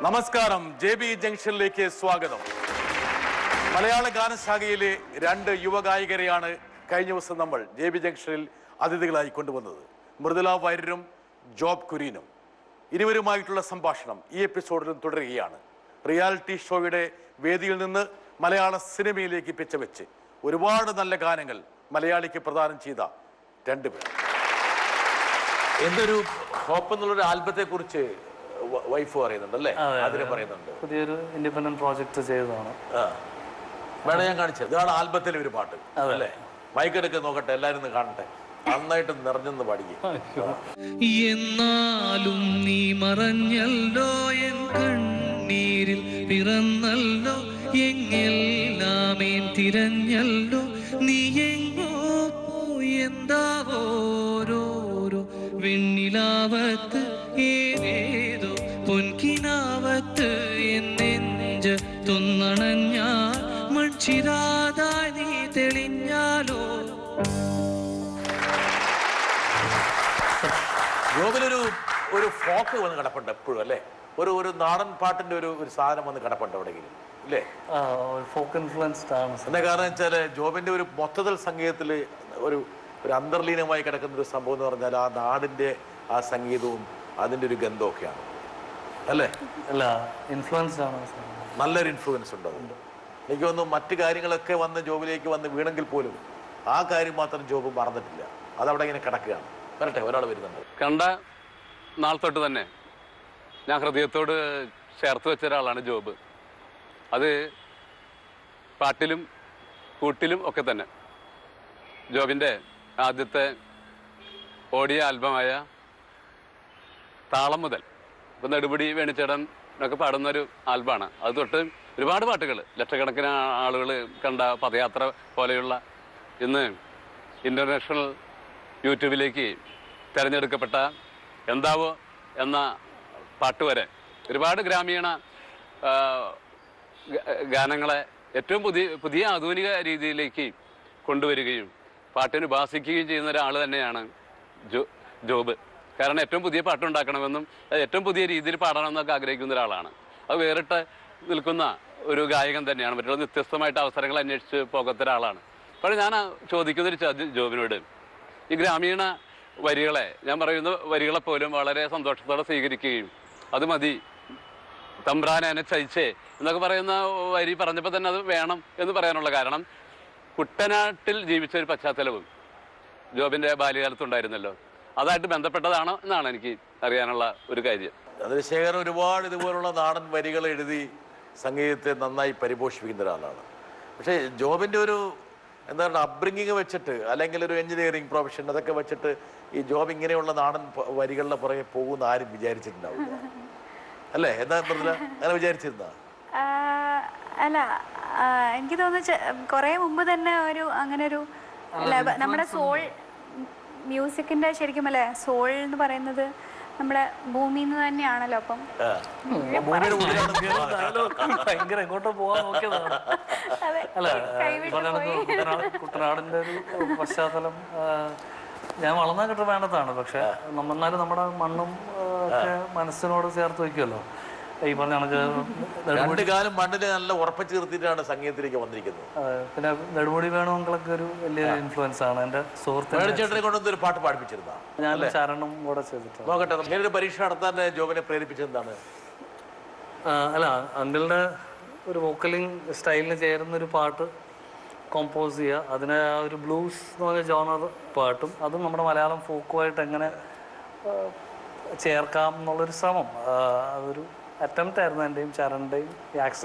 നമസ്കാരം, JB ജംഗ്ഷനിലേക്ക് സ്വാഗതം. മലയാള ഗാനശാഖയിലെ 2 യുവഗായകരെയാണ് കഴിഞ്ഞ ദിവസം നമ്മൾ JB ജംഗ്ഷനിൽ അതിഥികളായി കൊണ്ടുവന്നത്. മൃദുല വാര്യരും ജോബ് കുര്യനും. ഇരുവരുമായിട്ടുള്ള സംഭാഷണം ഈ എപ്പിസോഡിലും തുടരുകയാണ്. റിയാലിറ്റി ഷോയുടെ വേദിയിൽ നിന്ന് മലയാള സിനിമയിലേക്ക് പിച്ചവെച്ച് ഒരുപാട് നല്ല ഗാനങ്ങൾ മലയാളിക്ക് പ്രദാനം ചെയ്ത 2 പേർ. എന്തൊരു ഹോപ്പ് എന്നുള്ളൊരു ആൽബത്തെ കുറിച്ച് വൈഫ് പറയുന്നുണ്ടല്ലേ, അതിനെ പറയുന്നുണ്ട്. പുതിയൊരു ഇൻഡിപെൻഡന്റ് പ്രോജക്ട് ചെയ്തതാണ്. വേണം ഞാൻ കാണിച്ചത്. ഇതാണ് ആൽബത്തിലെ ഒരു പാട്ട് അല്ലേ. മൈക്കെടുക്ക് നോക്കട്ടെ, എല്ലാരും കാണട്ടെ. നന്നായിട്ട് നിറഞ്ഞെന്ന് പാടിക്കും. എന്നാലും നീ മറഞ്ഞല്ലോ, എൻ കണ്ണീരിൽ പിറന്നല്ലോ, എങ്ങെല്ലാമേൻ തിരഞ്ഞല്ലോ, നീ എങ്ങോ പോയി എന്താവോരോരോ വെണ്ണിലാവത്ത് ഏതേതോ പൊൻകിനാവത്ത് എന്നെഞ്ച് തൊന്നണഞ്ഞാൽ മൺചിരാതായി നീ തെളിഞ്ഞാലോ. ജോബിലൊരു ഫോക്ക് വന്ന് കിടപ്പുണ്ട് എപ്പോഴും അല്ലേ. ഒരു നാടൻ പാട്ടിന്റെ ഒരു സാധനം വന്ന് കിടപ്പുണ്ട് എവിടെയെങ്കിലും ഇല്ലേ? ഫോക്ക് ഇൻഫ്ലുവൻസ്ഡ് ആണ്. എന്താ കാരണം വെച്ചാല് ജോബിന്റെ ഒരു മൊത്തത്തിൽ സംഗീതത്തിൽ ഒരു അന്തർലീനമായി കിടക്കുന്ന ഒരു സംഭവം എന്ന് പറഞ്ഞാൽ ആ നാടിന്റെ ആ സംഗീതവും അതിന്റെ ഒരു ഗന്ധമൊക്കെയാണ് അല്ലേ. അല്ല, ഇൻഫ്ലുവൻസ്ഡ് ആണ്. നല്ലൊരു ഇൻഫ്ലുവൻസ് ഉണ്ട് അതുകൊണ്ട്. എനിക്ക് തോന്നുന്നു മറ്റു കാര്യങ്ങളൊക്കെ വന്ന് ജോബിലേക്ക് വന്ന് വീണെങ്കിൽ പോലും ആ കാര്യം മാത്രം ജോബ് മറന്നിട്ടില്ല. അതവിടെ ഇങ്ങനെ കിടക്കുകയാണ്. വരട്ടെ, ഒരാൾ വരുന്നുണ്ട്. കണ്ട നാൾ തൊട്ട് തന്നെ ഞാൻ ഹൃദയത്തോട് ചേർത്ത് വെച്ച ഒരാളാണ് ജോബ്. അത് പാട്ടിലും കൂട്ടിലും ഒക്കെ തന്നെ. ജോബിൻ്റെ ആദ്യത്തെ ഓഡിയോ ആൽബമായ താളം മുതൽ ഇപ്പം നെടുപിടി വേണിച്ചേടൻ ഒക്കെ പാടുന്നൊരു ആൽബമാണ്. അത് തൊട്ട് ഒരുപാട് പാട്ടുകൾ, ലക്ഷക്കണക്കിന് ആളുകൾ കണ്ട പദയാത്ര പോലെയുള്ള, ഇന്ന് ഇൻ്റർനാഷണൽ യൂട്യൂബിലേക്ക് തിരഞ്ഞെടുക്കപ്പെട്ട എന്താവോ എന്ന പാട്ട് വരെ ഒരുപാട് ഗ്രാമീണ ഗാനങ്ങളെ ഏറ്റവും പുതിയ ആധുനിക രീതിയിലേക്ക് കൊണ്ടുവരികയും പാട്ടിന് ഉപാസിക്കുകയും ചെയ്യുന്ന ഒരാൾ തന്നെയാണ് ജോബ്. കാരണം ഏറ്റവും പുതിയ പാട്ടുണ്ടാക്കണമെന്നും ഏറ്റവും പുതിയ രീതിയിൽ പാടണമെന്നൊക്കെ ആഗ്രഹിക്കുന്ന ഒരാളാണ്. അത് വേറിട്ട് നിൽക്കുന്ന ഒരു ഗായകൻ തന്നെയാണ്. മറ്റുള്ള വ്യത്യസ്തമായിട്ട് അവസരങ്ങൾ അന്വേഷിച്ച് പോകാത്ത ഒരാളാണ്. അപ്പോൾ ഞാൻ ചോദിക്കുന്നൊരു ചോദ്യം ജോബിനോട്, ഈ ഗ്രാമീണ വരികളെ, ഞാൻ പറയുന്ന വരികളെപ്പോലും വളരെ സന്തോഷത്തോടെ സ്വീകരിക്കുകയും അത് മതി തമ്പ്രാനെ ചയിച്ചേ എന്നൊക്കെ പറയുന്ന വരി പറഞ്ഞപ്പോൾ തന്നെ അത് വേണം എന്ന് പറയാനുള്ള കാരണം, കുട്ടനാട്ടിൽ ജീവിച്ച ഒരു പശ്ചാത്തലവും ജോബിൻ്റെ ബാല്യകാലത്തുണ്ടായിരുന്നല്ലോ, അതായിട്ട് ബന്ധപ്പെട്ടതാണോ എന്നാണ് എനിക്ക് അറിയാനുള്ള ഒരു കാര്യം. ചന്ദ്രശേഖർ ഒരുപാട് ഇതുപോലുള്ള നാടൻ വരികൾ എഴുതി സംഗീതത്തെ നന്നായി പരിപോഷിപ്പിക്കുന്ന ഒരാളാണ്. പക്ഷേ ജോബിൻ്റെ ഒരു എന്താണ് അപ്ബ്രിങ്ങിങ് വെച്ചിട്ട്, അല്ലെങ്കിൽ ഒരു എഞ്ചിനീയറിംഗ് പ്രൊഫഷൻ അതൊക്കെ വെച്ചിട്ട് ഈ ജോബ് ഇങ്ങനെയുള്ള നാടൻ വരികളുടെ പുറകെ പോകുന്ന ആരും വിചാരിച്ചിട്ടുണ്ടാവില്ല അല്ലേ? എന്താ അങ്ങനെ വിചാരിച്ചിരുന്ന? അല്ല, എനിക്ക് തോന്നുന്നു കുറെ മുമ്പ് തന്നെ അങ്ങനെ ഒരു നമ്മുടെ സോൾ മ്യൂസിക്കിന്റെ ശരിക്കും അല്ലേ, സോൾ എന്ന് പറയുന്നത് നമ്മുടെ ഭൂമിയിൽ നിന്ന് തന്നെയാണല്ലോ. അപ്പം ഭയങ്കര എങ്ങോട്ടോ പോവാൻ നോക്കിയതാണ്. അല്ല, കുട്ടനാടിന്റെ ഒരു പശ്ചാത്തലം ഞാൻ വളർന്ന കിട്ടവേണ്ടതാണ്. പക്ഷെ എന്നാലും നമ്മുടെ മണ്ണും ഒക്കെ മനസ്സിനോട് ചേർത്ത് വയ്ക്കുമല്ലോ. ഈ പറഞ്ഞ കാലം മണ്ണിനെ നല്ല ഉറപ്പിച്ച് നിർത്തിയിട്ടാണ് സംഗീതത്തിലേക്ക് വന്നിരിക്കുന്നത്. പിന്നെ നെടുമുടി വേണുമക്കളൊക്കെ ഒരു വലിയ ഇൻഫ്ലുവൻസ് ആണ്. എന്റെ സുഹൃത്തുക്കളെ കൊണ്ടൊന്നും ഒരു പാട്ട് പാടിപ്പിച്ചിരുന്ന ഞാൻ ചരണം കൂടെ ചെയ്തിട്ടുണ്ട്. നോക്കട്ടെ, ഒരു പരീക്ഷ നടത്താൻ ജോബിനെ പ്രേരിപ്പിച്ചെന്താണ്? അല്ല, അങ്കിളുടെ ഒരു വോക്കലിംഗ് സ്റ്റൈലിന് ചേരുന്നൊരു പാട്ട് കമ്പോസ് ചെയ്യുക, അതിനെ ഒരു ബ്ലൂസ് എന്ന് പറഞ്ഞ ജോണർ പാട്ടും അതും നമ്മുടെ മലയാളം ഫോക്കുമായിട്ട് എങ്ങനെ ചേർക്കാം എന്നുള്ളൊരു ശ്രമം, അതൊരു അറ്റംപ്റ്റ് ആയിരുന്നു എൻ്റെയും ചരണിൻ്റെയും.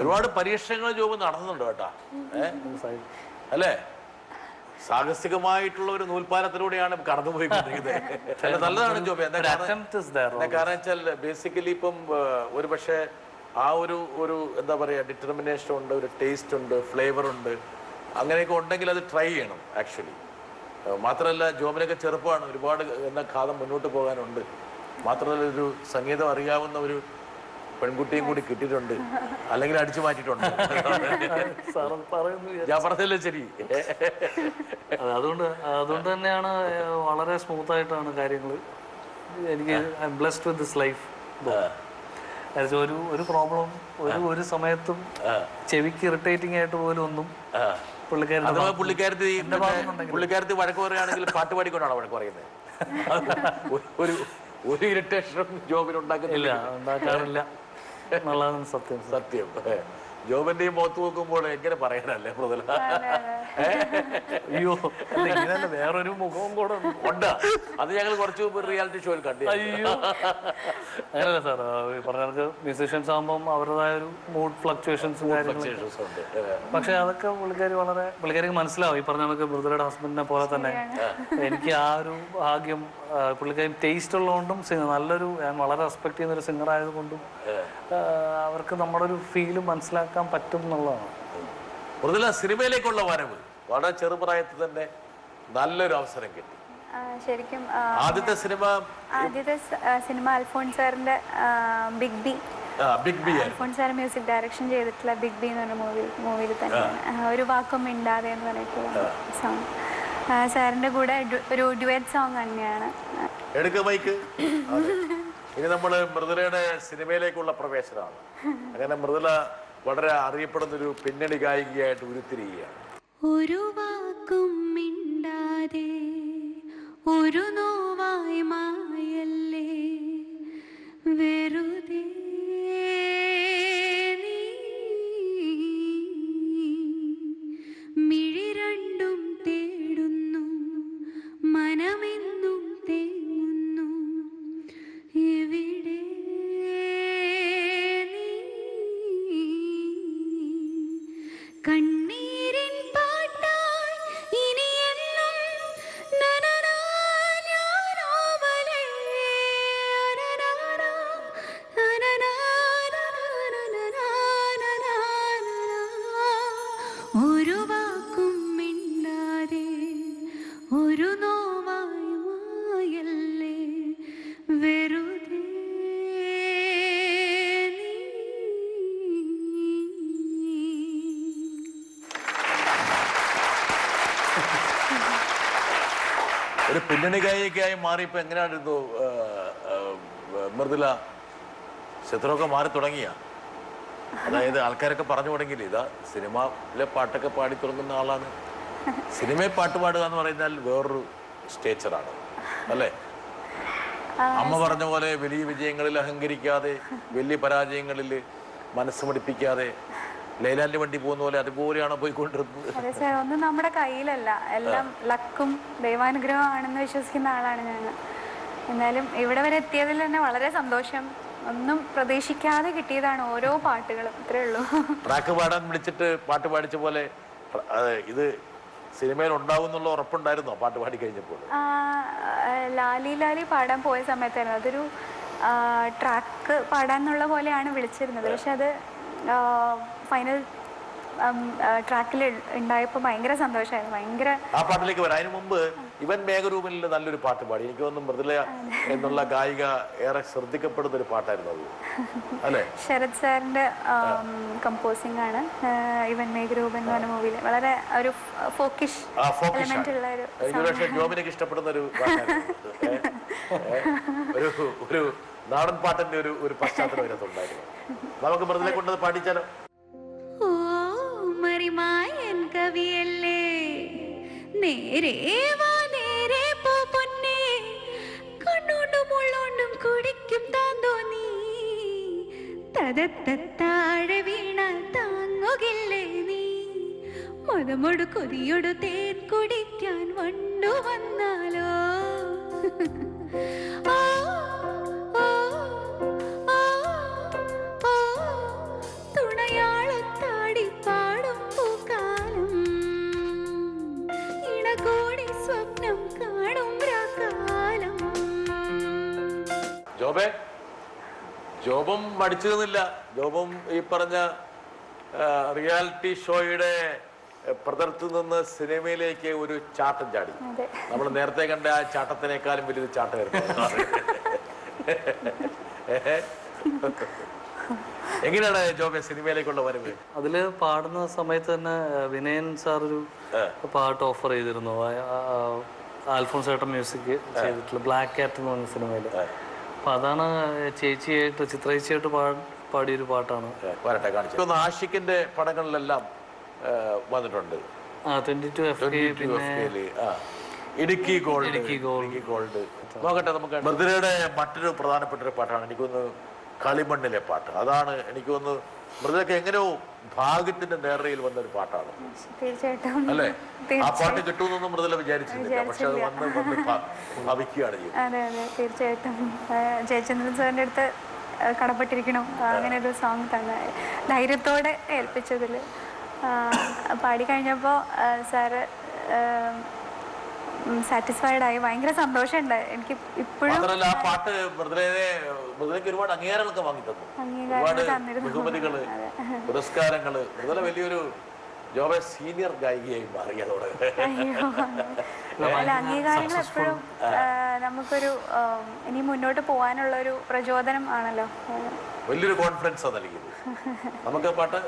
ഒരുപാട് പരീക്ഷണങ്ങൾ ജോബ് നടത്തുന്നുണ്ട് കേട്ടാ അല്ലേ. സാഹസികമായിട്ടുള്ള ഒരു നൂൽപ്പാലത്തിലൂടെയാണ് കടന്നുപോയിക്കൊണ്ടിരിക്കുന്നത്. നല്ലതാണ് ജോബ്. എന്താ കാരണം വെച്ചാൽ ബേസിക്കലി ഇപ്പം ഒരു പക്ഷേ ആ ഒരു എന്താ പറയുക ഡിറ്റർമിനേഷൻ ഉണ്ട്, ഒരു ടേസ്റ്റ് ഉണ്ട്, ഫ്ലേവർ ഉണ്ട്, അങ്ങനെയൊക്കെ ഉണ്ടെങ്കിൽ അത് ട്രൈ ചെയ്യണം ആക്ച്വലി. മാത്രമല്ല ജോബിനൊക്കെ ചെറുപ്പമാണ്, ഒരുപാട് എന്ന കാലം മുന്നോട്ട് പോകാനുണ്ട്. മാത്രമല്ല ഒരു സംഗീതം അറിയാവുന്ന ഒരു പെൺകുട്ടിയും കൂടി കിട്ടിയിട്ടുണ്ട്, അല്ലെങ്കിൽ അടിച്ചു മാറ്റിയിട്ടുണ്ട്. ഞാൻ പറഞ്ഞല്ലേ ശരി. അതുകൊണ്ട് തന്നെയാണ് വളരെ സ്മൂത്ത് ആയിട്ടാണ് കാര്യങ്ങൾ. എനിക്ക് I M blessed with this life. ഒരു പ്രോബ്ലം ഒരു സമയത്തും ചെവിക്ക് ഇറിറ്റേറ്റിംഗ് ആയിട്ട് പോലും ഒന്നും പുള്ളിക്കാരത്തി വഴക്ക് പറയുകയാണെങ്കിൽ പാട്ട് പാടിക്കൊണ്ടാണ് വഴക്ക് പറയുന്നത്. ഒരു ഇറിറ്റേഷനും ജോബിനുണ്ടാക്കുന്നില്ല, ഉണ്ടാക്കാറില്ല എന്നുള്ളതാണ് സത്യം. സത്യം. ജോബിന്റെയും മുഖത്ത് നോക്കുമ്പോൾ എങ്ങനെ പറയാനല്ലേ മൃദുല? അയ്യോ ഇങ്ങനെയല്ല, വേറൊരു മുഖവും കൂടെ ഉണ്ട്. അത് ഞങ്ങൾ കുറച്ച് മുമ്പ് റിയാലിറ്റി ഷോയിൽ കണ്ടു. അയ്യോ അങ്ങനല്ല സാർ, പറഞ്ഞ മ്യൂസീഷ്യൻസ് ആകുമ്പം അവരുടേതായ ഒരു മൂഡ് ഫ്ലക്ച്വേഷൻസും കാര്യങ്ങളും. പക്ഷെ അതൊക്കെ പുള്ളിക്കാരിക്ക് മനസ്സിലാവും. ഈ പറഞ്ഞ കണക്ക് മൃദുലയുടെ ഹസ്ബൻഡിനെ പോലെ തന്നെ എനിക്ക് ആ ഒരു ഭാഗ്യം, പുള്ളിക്കാരി ടേസ്റ്റ് ഉള്ളതുകൊണ്ടും നല്ലൊരു, ഞാൻ വളരെ റെസ്പെക്ട് ചെയ്യുന്ന ഒരു സിംഗർ ആയതുകൊണ്ടും അവർക്ക് നമ്മുടെ ഒരു ഫീല് മനസ്സിലാക്കാൻ പറ്റും എന്നുള്ളതാണ്. മൃദുല സിനിമയിലേക്കുള്ള വരവ് വളരെ ചെറുപ്രായത്തിൽ തന്നെ നല്ലൊരു അവസരം കിട്ടി. ശരിക്കും ആദ്യത്തെ സിനിമ അൽഫോൺസ് സാറിന്റെ big B Alphons sir music direction ചെയ്തിട്ടുള്ള ബിഗ് ബി എന്ന് പറഞ്ഞ മൂവിയിൽ തന്നെയാണ് ഒരു വാക്കും മിണ്ടാതെ എന്ന് പറഞ്ഞിട്ടുള്ള സോങ്. സാറിന്റെ കൂടെ ഒരു ഡ്യുവറ്റ് സോങ് തന്നെയാണ്. ഇനി നമ്മൾ മൃദുലയുടെ സിനിമയിലേക്കുള്ള പ്രവേശനമാണ്. അങ്ങനെ മൃദുല വളരെ അറിയപ്പെടുന്ന ഒരു പിന്നണി ഗായികയായിട്ട് ഉരുത്തിരിയുകയാണ്. ഒരു വാക്കും മിണ്ടാതെ ഒരു നോവായി മായല്ലേ വെറുതെ മിഴി രണ്ടും തേടുന്നു മനമെന്നും തേങ്ങുന്നു എവിടെ കണ്ണീരിൻ പാട്ടായി ഇനിയെന്നും നനനാനാനോവലേ അനനാനാ അനനാനാനാനാനാനാ ഒരു വാക്കും മിണ്ടാതെ ഒരു നോവായി മായല്ലേ വെറുതെ ഒരു പിന്നണി ഗായികയായി മാറിയപ്പോ എങ്ങനെയായിരുന്നു മൃദുല? ചിത്രമൊക്കെ മാറി തുടങ്ങിയ, അതായത് ആൾക്കാരൊക്കെ പറഞ്ഞു തുടങ്ങിയില്ലേ ഇതാ സിനിമയിലെ പാട്ടൊക്കെ പാടി തുടങ്ങുന്ന ആളാണ്. സിനിമയിൽ പാട്ട് പാടുക എന്ന് പറഞ്ഞാൽ വേറൊരു സ്റ്റേച്ചറാണ് അല്ലേ? അമ്മ പറഞ്ഞ പോലെ വലിയ വിജയങ്ങളിൽ അഹങ്കരിക്കാതെ, വലിയ പരാജയങ്ങളിൽ മനസ്സ് മടിപ്പിക്കാതെ, ലൈലാൻഡ് വണ്ടി പോകുന്ന പോലെ അതുപോലെയാണ് പോയിക്കൊണ്ടിരുന്നത്. അതെ സാർ, ഒന്നും നമ്മുടെ കയ്യിലല്ല, എല്ലാം ലക്കും ദൈവാനുഗ്രഹം ആണെന്ന് വിശ്വസിക്കുന്ന ആളാണ് ഞാൻ. എന്നാലും ഇവിടെ വരെ എത്തിയതിൽ തന്നെ വളരെ സന്തോഷം. ഒന്നും പ്രതീക്ഷിക്കാതെ കിട്ടിയതാണ് ഓരോ പാട്ടുകളും, ഇത്രേ ഉള്ളൂ. ട്രാക്ക് പാടാൻ വിളിച്ചിട്ട് പാട്ട് പാടിച്ച പോലെ ഇത് സിനിമയിൽ ഉണ്ടാവും എന്നുള്ള ഉറപ്പുണ്ടായിരുന്നോ പാട്ട് പാടി കഴിഞ്ഞപ്പോൾ? ലാലി ലാലി പാടാൻ പോയ സമയത്തായിരുന്നു അതൊരു ട്രാക്ക് പാടാന്നുള്ള പോലെയാണ് വിളിച്ചിരുന്നത്. പക്ഷെ അത് ഫൈനൽ ട്രാക്കിൽ ഉണ്ടായപ്പോൾ ഭയങ്കര സന്തോഷമായിരുന്നു. ഭയങ്കര ആ പാട്ടിലേക്ക് വരാം. അതിനു മുമ്പ് ഇവൻ മേഘരൂപനിൽ നല്ലൊരു പാട്ട് പാടി. എനിക്ക് തോന്നുന്നു മൃദുല എന്നുള്ള ഗായിക ഏറെ ശ്രദ്ധിക്കപ്പെടുന്ന ഒരു പാട്ടായിരുന്നു അത്, അല്ലെ? ശരത് സാറിന്റെ കമ്പോസിംഗ് ആണ്. ഇവൻ മേഘരൂപൻ എന്ന് പറഞ്ഞ മൂവിയിൽ വളരെ ഒരു ഫോക്കിഷ് എലമെന്റ് ഉള്ള ഒരു ജോബിനൊക്കെ ഇഷ്ടപ്പെടുന്ന ഒരു ഒരു നാടൻ പാട്ടിന്റെ ഒരു പശ്ചാത്തലം അതിനകത്തുണ്ടായിരുന്നു. നമുക്ക് മൃദുലെ കൊണ്ടത് പാടിച്ചാലോ? ഓ മറിമായൻ കവിയല്ലേ നേരെ വാ നേരെ പോ പൊന്നേ കണ്ണോണ്ടും ഉള്ളോണ്ടും കുടിക്കും താന്തോ നീ തതത്താഴെ വീണ താങ്ങുകില്ലേ നീ മതമൊടു കൊതിയൊടു തേൻ കുടിക്കാൻ വണ്ടു വന്നാലോ തുണയാളത്താടി പാടും പൂക്കാലം ഇണകോടി സ്വപ്നം കാണും കാലം. ജോബും മടിച്ചിരുന്നില്ല. ജോബും ഈ പറഞ്ഞ റിയാലിറ്റി ഷോയുടെ പ്രതലത്തിൽ നിന്ന് സിനിമയിലേക്ക് ഒരു ചാട്ടം ചാടി. നമ്മൾ നേരത്തെ കണ്ട ആ ചാട്ടത്തിനേക്കാളും വലിയൊരു ചാട്ടമായിരുന്നു. എങ്ങനെയാണ് ജോബെ സിനിമയിലേക്കുള്ള വരവ്? അതില് പാടുന്ന സമയത്ത് തന്നെ വിനയൻ സാർ ഒരു പാട്ട് ഓഫർ ചെയ്തിരുന്നു. ആൽഫോൺസ് ചേട്ടൻ മ്യൂസിക് ചെയ്തിട്ടുള്ള ബ്ലാക്ക് കാറ്റ് എന്ന് പറഞ്ഞ സിനിമയില്. അപ്പം അതാണ് ചേച്ചിയായിട്ട് ചിത്രേച്ചിയായിട്ട് പാടിയൊരു പാട്ടാണ്. വരട്ടെ കാണിച്ചു. ആഷിഖിന്റെ പടങ്ങളിലെല്ലാം വന്നിട്ടുണ്ട്. 22 FK, പിന്നെ ഇടുക്കി ഗോൾഡ്. നോക്കട്ടെ, നമുക്ക് മൃദുലയുടെ മറ്റൊരു പ്രധാനപ്പെട്ട ഒരു പാട്ടാണ് എനിക്കൊന്ന് കളിമണ്ണിലെ പാട്ട്. അതാണ് എനിക്കൊന്ന് മൃദുലക്ക് എങ്ങനെയോ ഭാഗ്യത്തിന്റെ നേർരയിൽ വന്നൊരു പാട്ടാണ് അല്ലേ? ആ പാട്ട് കിട്ടുമെന്നൊന്നും മൃദുല വിചാരിച്ചിട്ടില്ല, പക്ഷെ അത് വന്ന് ഭവിക്കുകയാണ് ചെയ്യുന്നത്. അതെ അതെ, തീർച്ചയായിട്ടും ജയചന്ദ്രൻ സാറിന്റെ അടുത്ത് കടപ്പെട്ടിരിക്കണം. അങ്ങനെ ഒരു സോങ് തന്നെ ധൈര്യത്തോടെ ഏൽപ്പിച്ചതിൽ പാടിക്കഴിഞ്ഞപ്പോൾ സാറ് സാറ്റിസ്ഫൈഡ് ആയി. ഭയങ്കര സന്തോഷമുണ്ട് എനിക്ക് ഇപ്പോഴും. ആ പാട്ട് മൃദുലയ്ക്ക് ഒരുപാട് അംഗീകാരങ്ങളൊക്കെ വാങ്ങി തന്നു, ഒരുപാട് ബഹുമതികള്, പുരസ്കാരങ്ങള്. മൃദുല വലിയൊരു ജോബെ സീനിയർ ഗായികയായി മാറിയതോടെ. അല്ല, അംഗീകാരങ്ങൾ എപ്പോഴും നമുക്കൊരു ഇനി മുന്നോട്ട് പോകാനുള്ള ഒരു പ്രചോദനം ആണല്ലോ. വലിയൊരു കോൺഫിഡൻസ് നൽകിയത്. നമുക്ക് പാട്ട്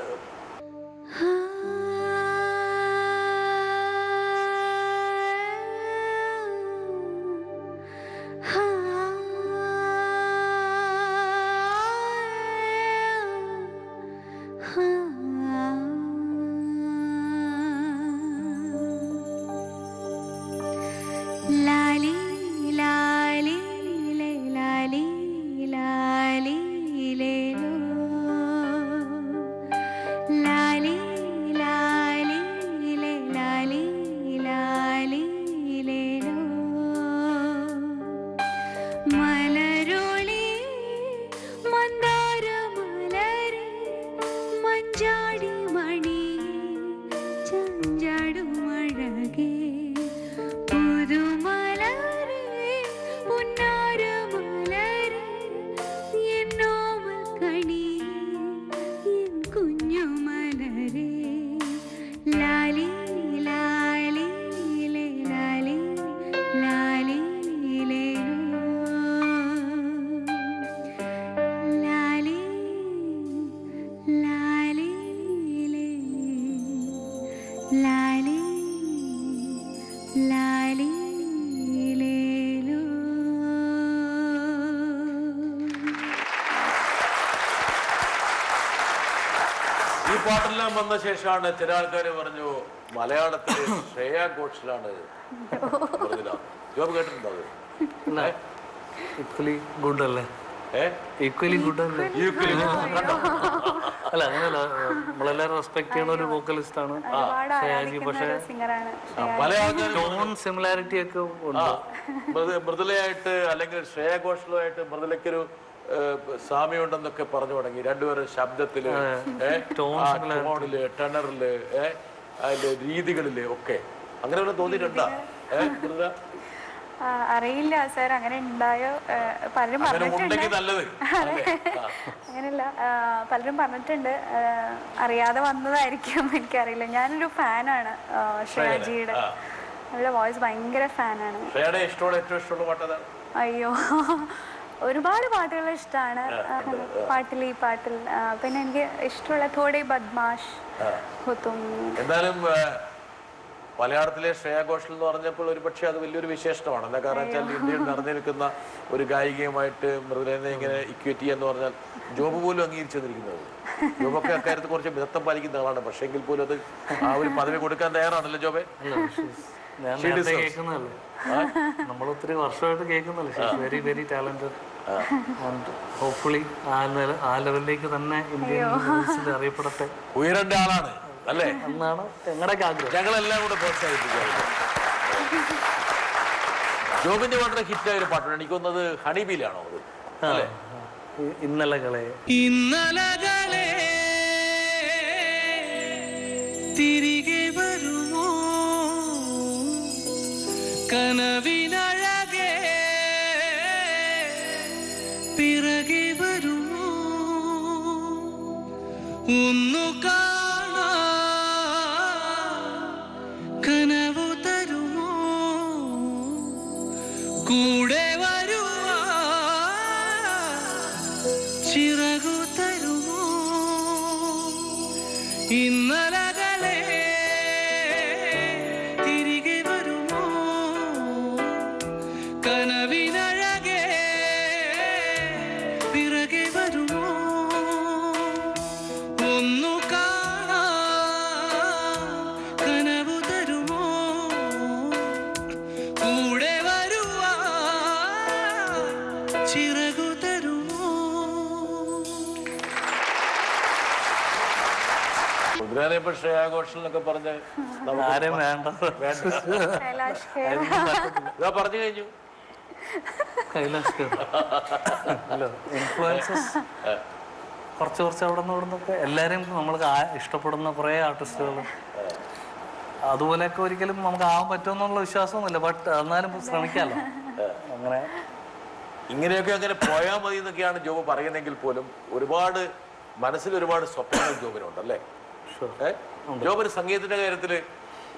പാട്ടെല്ലാം വന്ന ശേഷമാണ് ചില ആൾക്കാർ പറഞ്ഞു മലയാളത്തില് ശ്രേയ ഘോഷലാണ് ജോബ് കേട്ടിട്ടുണ്ടോ? ഈക്വലി ഗുഡ് അല്ലേ? ഈക്വലി ഗുഡ് അല്ലേ? അല്ല, അങ്ങനെയല്ല, നമ്മളെല്ലാരും റെസ്പെക്ട് ചെയ്യുന്ന ഒരു വോക്കലിസ്റ്റ് ആണ് ശ്രേയാജി. പക്ഷെ ടോൺ സിമിലാരിറ്റി ഒക്കെ ഉണ്ട്. മൃദുലയായിട്ട് അല്ലെങ്കിൽ ശ്രേയ ഘോഷലുമായിട്ട് മൃദുലയ്ക്കൊരു സാമ്യമുണ്ടെന്നൊക്കെ പറഞ്ഞു തുടങ്ങി. രണ്ടുപേരും ശബ്ദത്തില്, ടോണില്, ടെണറില്, അതിന്റെ രീതികളില് ഒക്കെ അങ്ങനെ വല്ല തോന്നിയിട്ടുണ്ടോ? അറിയില്ല സാർ, അങ്ങനെ ഉണ്ടായോ? പലരും പറഞ്ഞിട്ടുണ്ട്. അങ്ങനെയല്ല, പലരും പറഞ്ഞിട്ടുണ്ട്. അറിയാതെ വന്നതായിരിക്കും, എനിക്കറിയില്ല. ഞാനൊരു ഫാനാണ് ശ്രേയാജിയുടെ. അവളുടെ വോയിസ് ഭയങ്കര ഫാനാണ്. അയ്യോ, ഒരുപാട് പാട്ടുകൾ ഇഷ്ടമാണ്. പാട്ടിൽ ഈ പാട്ടിൽ പിന്നെ എനിക്ക് ഇഷ്ടമുള്ള തോടെ ബദ്മാഷ് ഹുത്തും. എന്തായാലും മലയാളത്തിലെ ശ്രേയ ഘോഷൽ എന്ന് പറഞ്ഞപ്പോൾ ഒരു പക്ഷേ അത് വലിയൊരു വിശേഷമാണ്. എന്താ കാരണം വെച്ചാൽ ഇന്ത്യയിൽ നിറഞ്ഞു നിൽക്കുന്ന ഒരു ഗായികയുമായിട്ട് മൃദുലനെ ഇങ്ങനെ ഇക്വേറ്റ് ചെയ്യാന്ന് പറഞ്ഞാൽ ജോബ് പോലും അംഗീകരിച്ചു തന്നിരിക്കുന്നത്. ജോബൊക്കെ അക്കാര്യത്തിൽ കുറച്ച് മിതത്വം പാലിക്കുന്ന ആളാണ്. പക്ഷേ എങ്കിൽ പോലും അത് ആ ഒരു പദവി കൊടുക്കാൻ തയ്യാറാണല്ലോ ജോബെ. നമ്മൾ ഒത്തിരി വർഷമായിട്ട് കേൾക്കുന്നല്ലേ. Very very talented and hopefully ആ ലെവലിലേക്ക് തന്നെ ഇന്ത്യൻ അറിയപ്പെടട്ടെ. ഉയരേണ്ട ആളാണ് അല്ലേ എന്നാണ് ഞങ്ങളുടെ ആഗ്രഹം. ഞങ്ങളെല്ലാം കൂടെ പ്രോത്സാഹിപ്പിക്കുക. ജോബിന്റെ വളരെ ഹിറ്റായ ഒരു പാട്ടാണ്. എനിക്കൊന്നത് ഹണിബീലാണോ അത്? അല്ലേ? ഇന്നലകളെ തിരികെ വരുമോ കനവിനഴകെ പിറകെ വരുമോ ഒന്നു കാണാ കനവു തരുമോ കൂടെ വരുവാ ചിറകു തരുമോ ഇന്നലകളെ തിരികെ വരുമോ ഞാനിപ്പോ ശ്രേയാ ഘോഷൽ എന്നൊക്കെ പറഞ്ഞ് ആരെയും വേണ്ട. കൈലാഷ് ഖേർ. ഇതാ പറഞ്ഞു കഴിഞ്ഞു. കൈലാഷ് ഖേർ. അല്ല, ഇൻഫ്ലുവൻസസ് കുറച്ച് അവിടെ നിന്ന് ഇവിടെ നിന്നൊക്കെ എല്ലാവരെയും നമ്മൾക്ക് ഇഷ്ടപ്പെടുന്ന കുറേ ആർട്ടിസ്റ്റുകൾ അതുപോലെയൊക്കെ ഒരിക്കലും നമുക്ക് ആവാൻ പറ്റുമെന്നുള്ള വിശ്വാസമൊന്നുമില്ല. ബട്ട് എന്നാലും ശ്രമിക്കാമല്ലോ. അങ്ങനെ ഇങ്ങനെയൊക്കെ അങ്ങനെ പോയാൽ മതി എന്നൊക്കെയാണ് ജോബ് പറയുന്നെങ്കിൽ പോലും ഒരുപാട് മനസ്സിൽ ഒരുപാട് സ്വപ്നങ്ങൾ ജോബിനുണ്ട് അല്ലേ? ജോബിന് സംഗീതത്തിന്റെ കാര്യത്തിൽ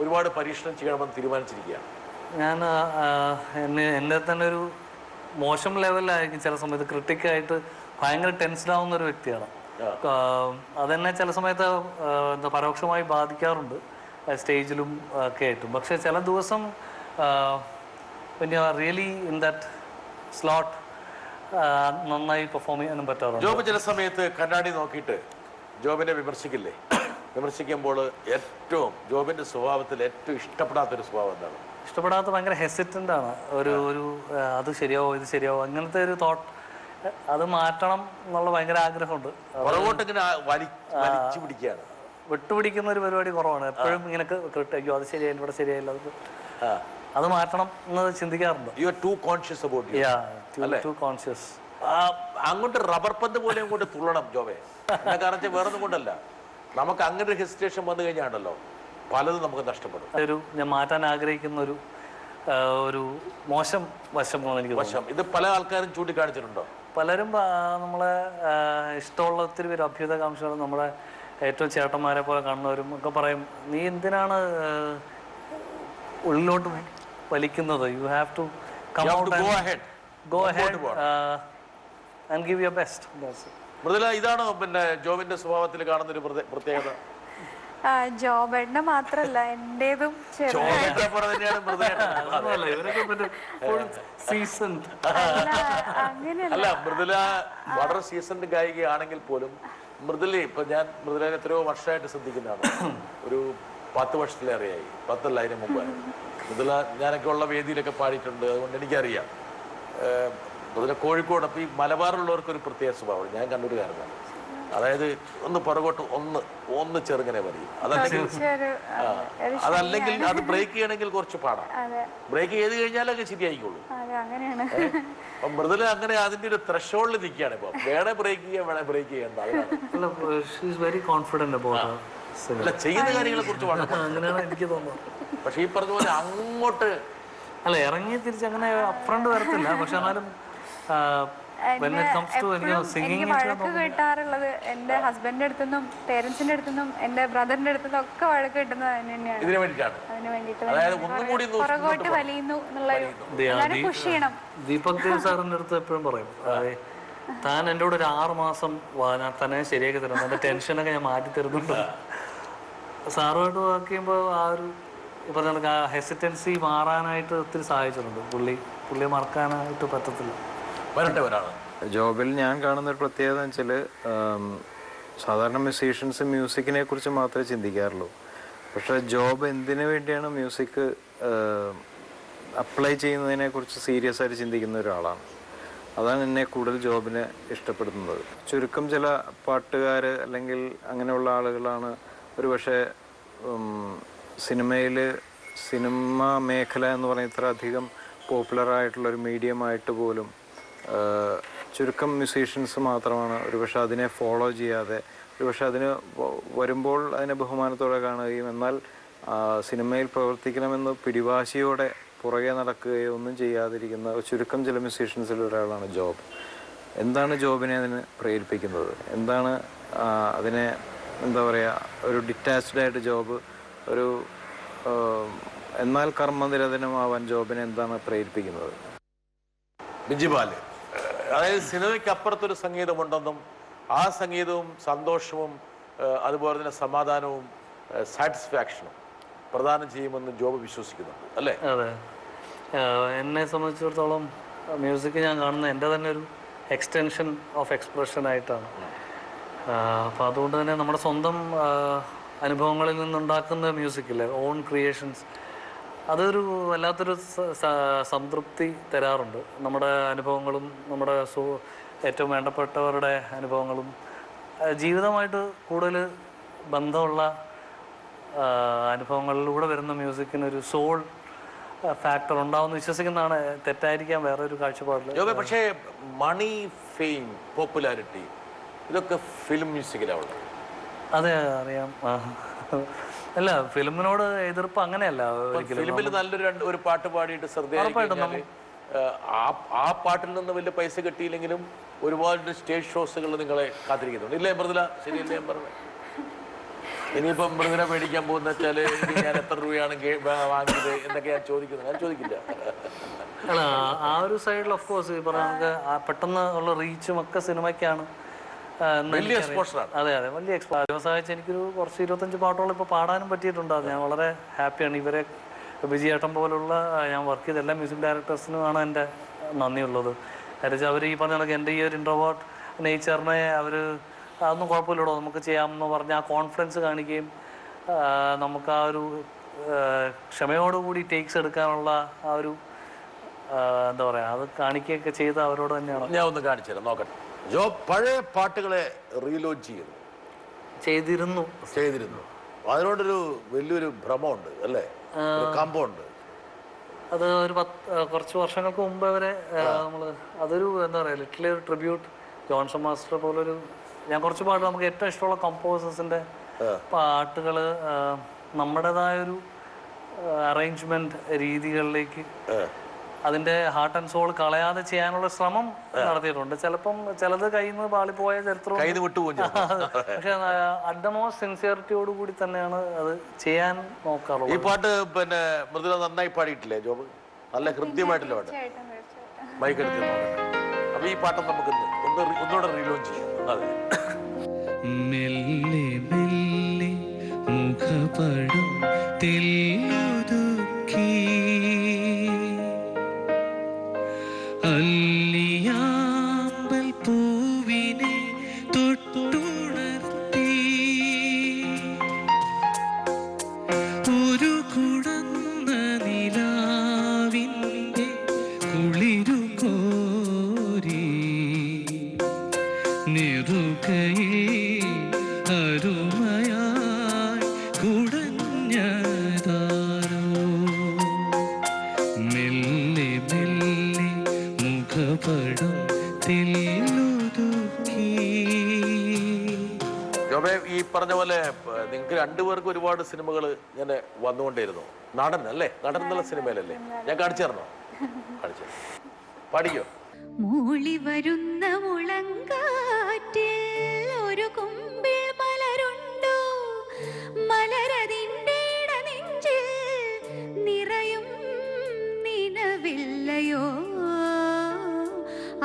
ഒരുപാട് പരീക്ഷണം ചെയ്യണമെന്ന് തീരുമാനിച്ചിരിക്കുകയാണ്. ഞാൻ എൻ്റെ തന്നെ ഒരു മോശം ലെവലിലായിരിക്കും ചില സമയത്ത് ക്രിട്ടിക്കായിട്ട് ഭയങ്കര ടെൻസ്ഡ് ആവുന്ന ഒരു വ്യക്തിയാണ്. അതെന്നെ ചില സമയത്ത് എന്താ പരോക്ഷമായി ബാധിക്കാറുണ്ട് സ്റ്റേജിലും ഒക്കെ ആയിട്ടും. പക്ഷെ ചില ദിവസം when you are really in that slot നന്നായി പെർഫോം ചെയ്യാനും പറ്റാറുണ്ട്. ജോബ് ചില സമയത്ത് കണ്ണാടി നോക്കിയിട്ട് ജോബിനെ വിമർശിക്കില്ലേ? വിമർശിക്കുമ്പോൾ ഏറ്റവും ജോബിന്റെ സ്വഭാവത്തിൽ ഏറ്റവും ഇഷ്ടപ്പെടാത്തൊരു സ്വഭാവം എന്താണ്? ഇഷ്ടപ്പെടാത്ത ഭയങ്കര ഹെസിറ്റൻ്റ് ആണ്. ഒരു അത് ശരിയാവോ ഇത് ശരിയാവോ അങ്ങനത്തെ ഒരു തോട്ട്. അത് മാറ്റണം എന്നുള്ള ഭയങ്കര ആഗ്രഹമുണ്ട്. പുറകോട്ടിങ്ങനെ വലിച്ചു പിടിക്കുകയാണ്. വിട്ടുപിടിക്കുന്ന ഒരു പരിപാടി കുറവാണ്. എപ്പോഴും ഇങ്ങനെ അയ്യോ അത് ശരിയായില്ല ഇവിടെ ശരിയായില്ല അത് മാറ്റണം എന്ന് ചിന്തിക്കാറുണ്ട്. You are too conscious about too conscious. അങ്ങോട്ട് റബ്ബർ പന്ത് പോലെ അങ്ങോട്ട് തുള്ളണം ജോബെ. കാരണം വേറൊന്നും കൊണ്ടല്ല, നമുക്ക് അങ്ങനെ ഒരു ഹെസിറ്റേഷൻ വന്നു കഴിഞ്ഞാണല്ലോ പലതും നമുക്ക് നഷ്ടപ്പെടും. ഞാൻ മാറ്റാൻ ആഗ്രഹിക്കുന്ന ഒരു മോശം വശമാണ് എനിക്ക് വശം. ഇത് പല ആൾക്കാരും ചൂണ്ടിക്കാണിച്ചിട്ടുണ്ടോ? പലരും നമ്മളെ ഇഷ്ടമുള്ള ഒത്തിരി പേര് അഭ്യുതകാംക്ഷകൾ നമ്മളെ ഏറ്റവും ചേട്ടന്മാരെ പോലെ കാണുന്നവരും ഒക്കെ പറയും, നീ എന്തിനാണ് ഉള്ളിലോട്ട് വലിക്കുന്നത്? You have to come out and go ahead and give your best. Mridula, ഇതാണോ പിന്നെ ജോബിന്റെ സ്വഭാവത്തിൽ കാണുന്ന ഒരു പ്രത്യേകത? ജോബേട്ടനെ മാത്രല്ല എന്റേതും അങ്ങനെയല്ല. അല്ല, മൃദുല വളരെ സീസൺഡ് ഗായികയാണെങ്കിൽ പോലും മൃദുല ഇപ്പൊ ഞാൻ മൃദുലനെ എത്രയോ വർഷമായിട്ട് ശ്രദ്ധിക്കുന്നതാണ്. ഒരു 10 വർഷത്തിലേറെയായി. 10 അല്ല, അതിന് മുമ്പായി മൃദുല ഞാനൊക്കെ ഉള്ള വേദിയിലൊക്കെ പാടിയിട്ടുണ്ട്. അതുകൊണ്ട് എനിക്കറിയാം. മൃദുല കോഴിക്കോട്, അപ്പൊ ഈ മലബാറിലുള്ളവർക്ക് ഒരു പ്രത്യേക സ്വഭാവം. ഞാൻ കണ്ണൂരുകാരനാണ്. അതായത് ഒന്ന് പുറകോട്ട് ഒന്ന് ചെറുങ്ങനെ മതി. അതല്ലെങ്കിൽ അത് ബ്രേക്ക് ചെയ്യണമെങ്കിൽ കുറച്ച് പാടാം. ബ്രേക്ക് ചെയ്ത് കഴിഞ്ഞാലൊക്കെ ശരിയായിക്കോളൂ. അപ്പൊ മൃദുല അങ്ങനെ അതിന്റെ ഒരു ത്രഷോളിൽ നിൽക്കുകയാണ്. ഇപ്പൊ വേണേ ബ്രേക്ക് ചെയ്യാൻ, വേണേ ബ്രേക്ക് ചെയ്യണ്ട. അല്ല, ചെയ്യുന്ന കാര്യങ്ങളെ കുറിച്ച് അങ്ങനെയാണ് എനിക്ക് തോന്നുന്നത്. പക്ഷെ ഈ പറഞ്ഞ പോലെ അങ്ങോട്ട് അല്ല ഇറങ്ങി തിരിച്ച് അങ്ങനെ അപ്രണ്ട് വരത്തില്ല. പക്ഷെ എന്നാലും എനിക്ക് വഴക്ക് കിട്ടാറുള്ളത് എന്റെ ഹസ്ബൻഡിന്റെ അടുത്തുനിന്നും പേരൻസിന്റെ അടുത്തുനിന്നും എന്റെ ബ്രദറിന്റെ അടുത്തുനിന്നും ഒക്കെ വഴക്ക് കിട്ടുന്നത് തന്നെയാണ്. ഇതിനു വേണ്ടിയിട്ടാണ്. അതിന് വേണ്ടിയിട്ട് പുറകോട്ട് വലിയുന്നു എന്നുള്ളൊരു പുഷ് ചെയ്യണം. ദീപക് ദേവ് സാറിന്റെ അടുത്ത് എപ്പോഴും പറയും, താൻ എൻ്റെ കൂടെ ഒരു 6 മാസം തന്നെ ശരിയാക്കി തരുന്നു, എൻ്റെ ടെൻഷനൊക്കെ ഞാൻ മാറ്റി തരുന്നുണ്ട്. സാറുമായിട്ട് വർക്ക് ചെയ്യുമ്പോൾ ആ ഒരു ഇപ്പം നമുക്ക് ആ ഹെസിറ്റൻസി മാറാനായിട്ട് ഒത്തിരി സഹായിച്ചിട്ടുണ്ട്. പുള്ളിയെ മറക്കാനായിട്ട് പറ്റത്തില്ല. ജോബിൽ ഞാൻ കാണുന്ന ഒരു പ്രത്യേകത എന്ന് വെച്ചാൽ, സാധാരണ മ്യൂസീഷ്യൻസ് മ്യൂസിക്കിനെ കുറിച്ച് മാത്രമേ ചിന്തിക്കാറുള്ളൂ. പക്ഷേ ജോബ് എന്തിനു വേണ്ടിയാണ് മ്യൂസിക് അപ്ലൈ ചെയ്യുന്നതിനെ കുറിച്ച് സീരിയസ് ആയിട്ട് ചിന്തിക്കുന്ന ഒരാളാണ്. അതാണ് എന്നെ കൂടുതൽ ജോബിനെ ഇഷ്ടപ്പെടുന്നത്. ചുരുക്കം ചില പാട്ടുകാർ അല്ലെങ്കിൽ അങ്ങനെയുള്ള ആളുകളാണ് ഒരുപക്ഷെ സിനിമ മേഖല എന്ന് പറയുന്ന ഇത്ര അധികം പോപ്പുലറായിട്ടുള്ളൊരു മീഡിയമായിട്ട് പോലും ചുരുക്കം മ്യൂസീഷ്യൻസ് മാത്രമാണ് ഒരുപക്ഷെ അതിനെ ഫോളോ ചെയ്യാതെ, ഒരുപക്ഷെ അതിന് വരുമ്പോൾ അതിനെ ബഹുമാനത്തോടെ കാണുകയും എന്നാൽ സിനിമയിൽ പ്രവർത്തിക്കണമെന്ന് പിടിവാശിയോടെ പുറകെ നടക്കുകയോ ഒന്നും ചെയ്യാതിരിക്കുന്ന ചുരുക്കം ചില മ്യൂസീഷ്യൻസിൽ ഒരാളാണ് ജോബ്. എന്താണ് ജോബിനെ അതിന് പ്രേരിപ്പിക്കുന്നത്? എന്താണ് അതിനെ എന്താ പറയുക, ഒരു ഡിറ്റാച്ച്ഡ് ആയിട്ട് ജോബ് ഒരു എന്നാൽ കർമ്മനിരതനമാവാൻ ജോബിനെ എന്താണ് പ്രേരിപ്പിക്കുന്നത്? ബിജിപാല്, അതായത് സിനിമയ്ക്ക് അപ്പുറത്തൊരു സംഗീതമുണ്ടെന്നും ആ സംഗീതവും സന്തോഷവും അതുപോലെ തന്നെ സമാധാനവും സാറ്റിസ്ഫാക്ഷനും പ്രദാനം ചെയ്യുമെന്ന് ജോബ് വിശ്വസിക്കുന്നുണ്ട് അല്ലേ? അതെ, എന്നെ സംബന്ധിച്ചിടത്തോളം മ്യൂസിക് ഞാൻ കാണുന്ന എൻ്റെ തന്നെ ഒരു എക്സ്റ്റൻഷൻ ഓഫ് എക്സ്പ്രഷൻ ആയിട്ടാണ്. അപ്പോൾ അതുകൊണ്ട് തന്നെ നമ്മുടെ സ്വന്തം അനുഭവങ്ങളിൽ നിന്നുണ്ടാക്കുന്ന മ്യൂസിക്കില്ലേ, ഓൺ ക്രിയേഷൻസ്, അതൊരു വല്ലാത്തൊരു സംതൃപ്തി തരാറുണ്ട്. നമ്മുടെ അനുഭവങ്ങളും നമ്മുടെ ഏറ്റവും വേണ്ടപ്പെട്ടവരുടെ അനുഭവങ്ങളും ജീവിതമായിട്ട് കൂടുതൽ ബന്ധമുള്ള അനുഭവങ്ങളിലൂടെ വരുന്ന മ്യൂസിക്കിന് ഒരു സോൾ ഫാക്ടർ ഉണ്ടാവുമെന്ന് വിശ്വസിക്കുന്നതാണ്. തെറ്റായിരിക്കാം വേറെ ഒരു കാഴ്ചപ്പാടിൽ. പക്ഷേ മണി, ഫെയിം, പോപ്പുലാരിറ്റി ഇതൊക്കെ ഫിലിം മ്യൂസിക്കിലാണ്. അതെ, അറിയാം. അല്ല, ഫിലിമിനോട് എതിർപ്പ് അങ്ങനെയല്ല. ഫിലിമിൽ നല്ലൊരു ഒരു പാട്ട് പാടിയിട്ട് ശ്രദ്ധയായി ആ പാട്ടിൽ നിന്ന് വലിയ പൈസ കിട്ടിയില്ലെങ്കിലും ഒരുപാട് സ്റ്റേജ് ഷോസുകൾ നിങ്ങളെ കാത്തിരിക്കുന്നുണ്ട്, ഇല്ലേ മൃദുല? ശരിയല്ലേ ഞാൻ പറഞ്ഞത്? ഇനിയിപ്പം മൃദുല മേടിക്കാൻ പോകുന്ന വെച്ചാല് ഞാൻ എത്ര രൂപയാണ് വാങ്ങിയത് എന്നൊക്കെ ഞാൻ ചോദിക്കുന്നത്. ഞാൻ ചോദിക്കില്ല. അല്ല, ആ ഒരു സൈഡിൽ ഓഫ് കോഴ്സ് ഈ പറഞ്ഞ പെട്ടെന്ന് ഉള്ള റീച്ചും ഒക്കെ സിനിമയ്ക്കാണ്. വലിയ എക്സ്പോഷറാണ്. അതെ, വലിയ എക്സ്പോഷർ സഹായിച്ച് എനിക്കൊരു കുറച്ച് 25 പാട്ടോളം ഇപ്പോൾ പാടാനും പറ്റിയിട്ടുണ്ട്. അത് ഞാൻ വളരെ ഹാപ്പിയാണ്. ഇവരെ വിജയേട്ടൻ പോലുള്ള ഞാൻ വർക്ക് ചെയ്ത എല്ലാ മ്യൂസിക് ഡയറക്ടേഴ്സിനുമാണ് എൻ്റെ നന്ദിയുള്ളത്. കാര്യം അവർ ഈ പറഞ്ഞ കണക്ക് എൻ്റെ ഈ ഒരു ഇൻട്രോവേർട്ട് നേച്ചറിനെ അവർ അതൊന്നും കുഴപ്പമില്ലടോ നമുക്ക് ചെയ്യാമെന്ന് പറഞ്ഞ് ആ കോൺഫിഡൻസ് കാണിക്കുകയും നമുക്ക് ആ ഒരു ക്ഷമയോടുകൂടി ടേക്സ് എടുക്കാനുള്ള ആ ഒരു എന്താ പറയുക അത് കാണിക്കുകയൊക്കെ ചെയ്ത അവരോട് തന്നെയാണ്. ഞാൻ ഒന്ന് കാണിച്ചു തരാം, നോക്കട്ടെ. ജോ പഴയ പാട്ടുകളെ റീലോഞ്ച് ചെയ്തിരുന്നു. അതിനോടൊരു വലിയൊരു ഭ്രമമുണ്ട് അല്ലേ, കമ്പമുണ്ട്. അത് ഒരു കുറച്ച് വർഷങ്ങൾക്ക് മുമ്പ് വരെ നമ്മൾ അതൊരു എന്താ പറയുക ലിറ്റിൽ ഒരു ട്രിബ്യൂട്ട് ജോൺസൺ മാസ്റ്റർ പോലൊരു ഞാൻ കുറച്ച് പാട്ട് നമുക്ക് ഏറ്റവും ഇഷ്ടമുള്ള കമ്പോസേഴ്സിൻ്റെ പാട്ടുകൾ നമ്മുടേതായൊരു അറേഞ്ച്മെന്റ് രീതികളിലേക്ക് അതിൻ്റെ ഹാർട്ട് ആൻഡ് സോൾ കളയാതെ ചെയ്യാനുള്ള ശ്രമം നടത്തിയിട്ടുണ്ട്. ചിലത് കയ്യിൽ നിന്ന് പാളിപ്പോയ ചരിത്രം, പക്ഷെ അറ്റ് ദ മോസ്റ്റ് സിൻസിയറിറ്റിയോട് കൂടി തന്നെയാണ് അത് ചെയ്യാൻ നോക്കാറുള്ളത്. ഈ പാട്ട് പിന്നെ മൃദുല നന്നായി പാടിയിട്ടില്ലേ ജോബ്? നല്ല ഹൃദ്യമായിട്ടില്ല പാട്ട്. മൈക്കെടുത്ത് നോക്കട്ടെ. അപ്പൊ ഈ പാട്ട് നമുക്ക് ഒന്നുകൂടെ റീലോഞ്ച് ചെയ്യാം. അതെ, മെല്ലെ മെല്ലെ മുഖപടം തെല്ലുതുക്കി അല്ലിയാമ്പൽ പൂവിനെ തൊട്ടുണർത്തി ഒരു കുടന്ന നിലാവിൻ്റെ കുളിരു കോരി നിറുകയിൽ അരുമയായി കുടഞ്ഞതാരോ മെല്ലെ മെല്ലെ മുഖപടം തെല്ലുതുക്കി. ജോബേ, ഈ പറഞ്ഞ പോലെ നിങ്ങൾക്ക് രണ്ടുപേർക്കും ഒരുപാട് സിനിമകൾ ഇങ്ങനെ വന്നുകൊണ്ടേയിരുന്നു. നടൻ അല്ലേ, നടൻ എന്നുള്ള സിനിമയിലല്ലേ? ഞാൻ കാണിച്ചു തരണോ? കാണിച്ചു പാടിക്കോ. മൂളി വരുന്ന മുളങ്കാറ്റിൽ ഒരു കുമ്പിൾ മലരുണ്ടോ, മലരതിൻ്റെ നെഞ്ചിൽ നിറയും നിലവില്ലയോ,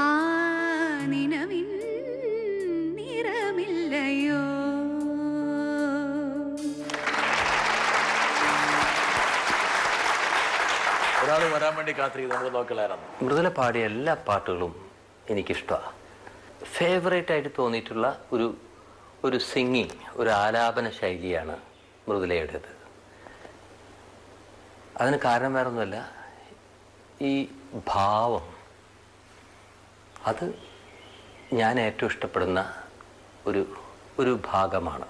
ആ നിലവിൻ നിറമില്ലയോ. ഒരാൾ വരാൻ വേണ്ടി കാത്തിരിക്കുന്നത് നമുക്ക് നോക്കലായിരുന്നു. മൃദുല പാടിയ എല്ലാ പാട്ടുകളും എനിക്കിഷ്ടമാണ്. ഫേവറേറ്റ് ആയിട്ട് തോന്നിയിട്ടുള്ള ഒരു സിംഗിങ്, ഒരു ആലാപന ശൈലിയാണ് മൃദുലയുടേത്. അതിന് കാരണം വേറൊന്നുമല്ല, ഈ ഭാവം അത് ഞാൻ ഏറ്റവും ഇഷ്ടപ്പെടുന്ന ഒരു ഭാഗമാണ്.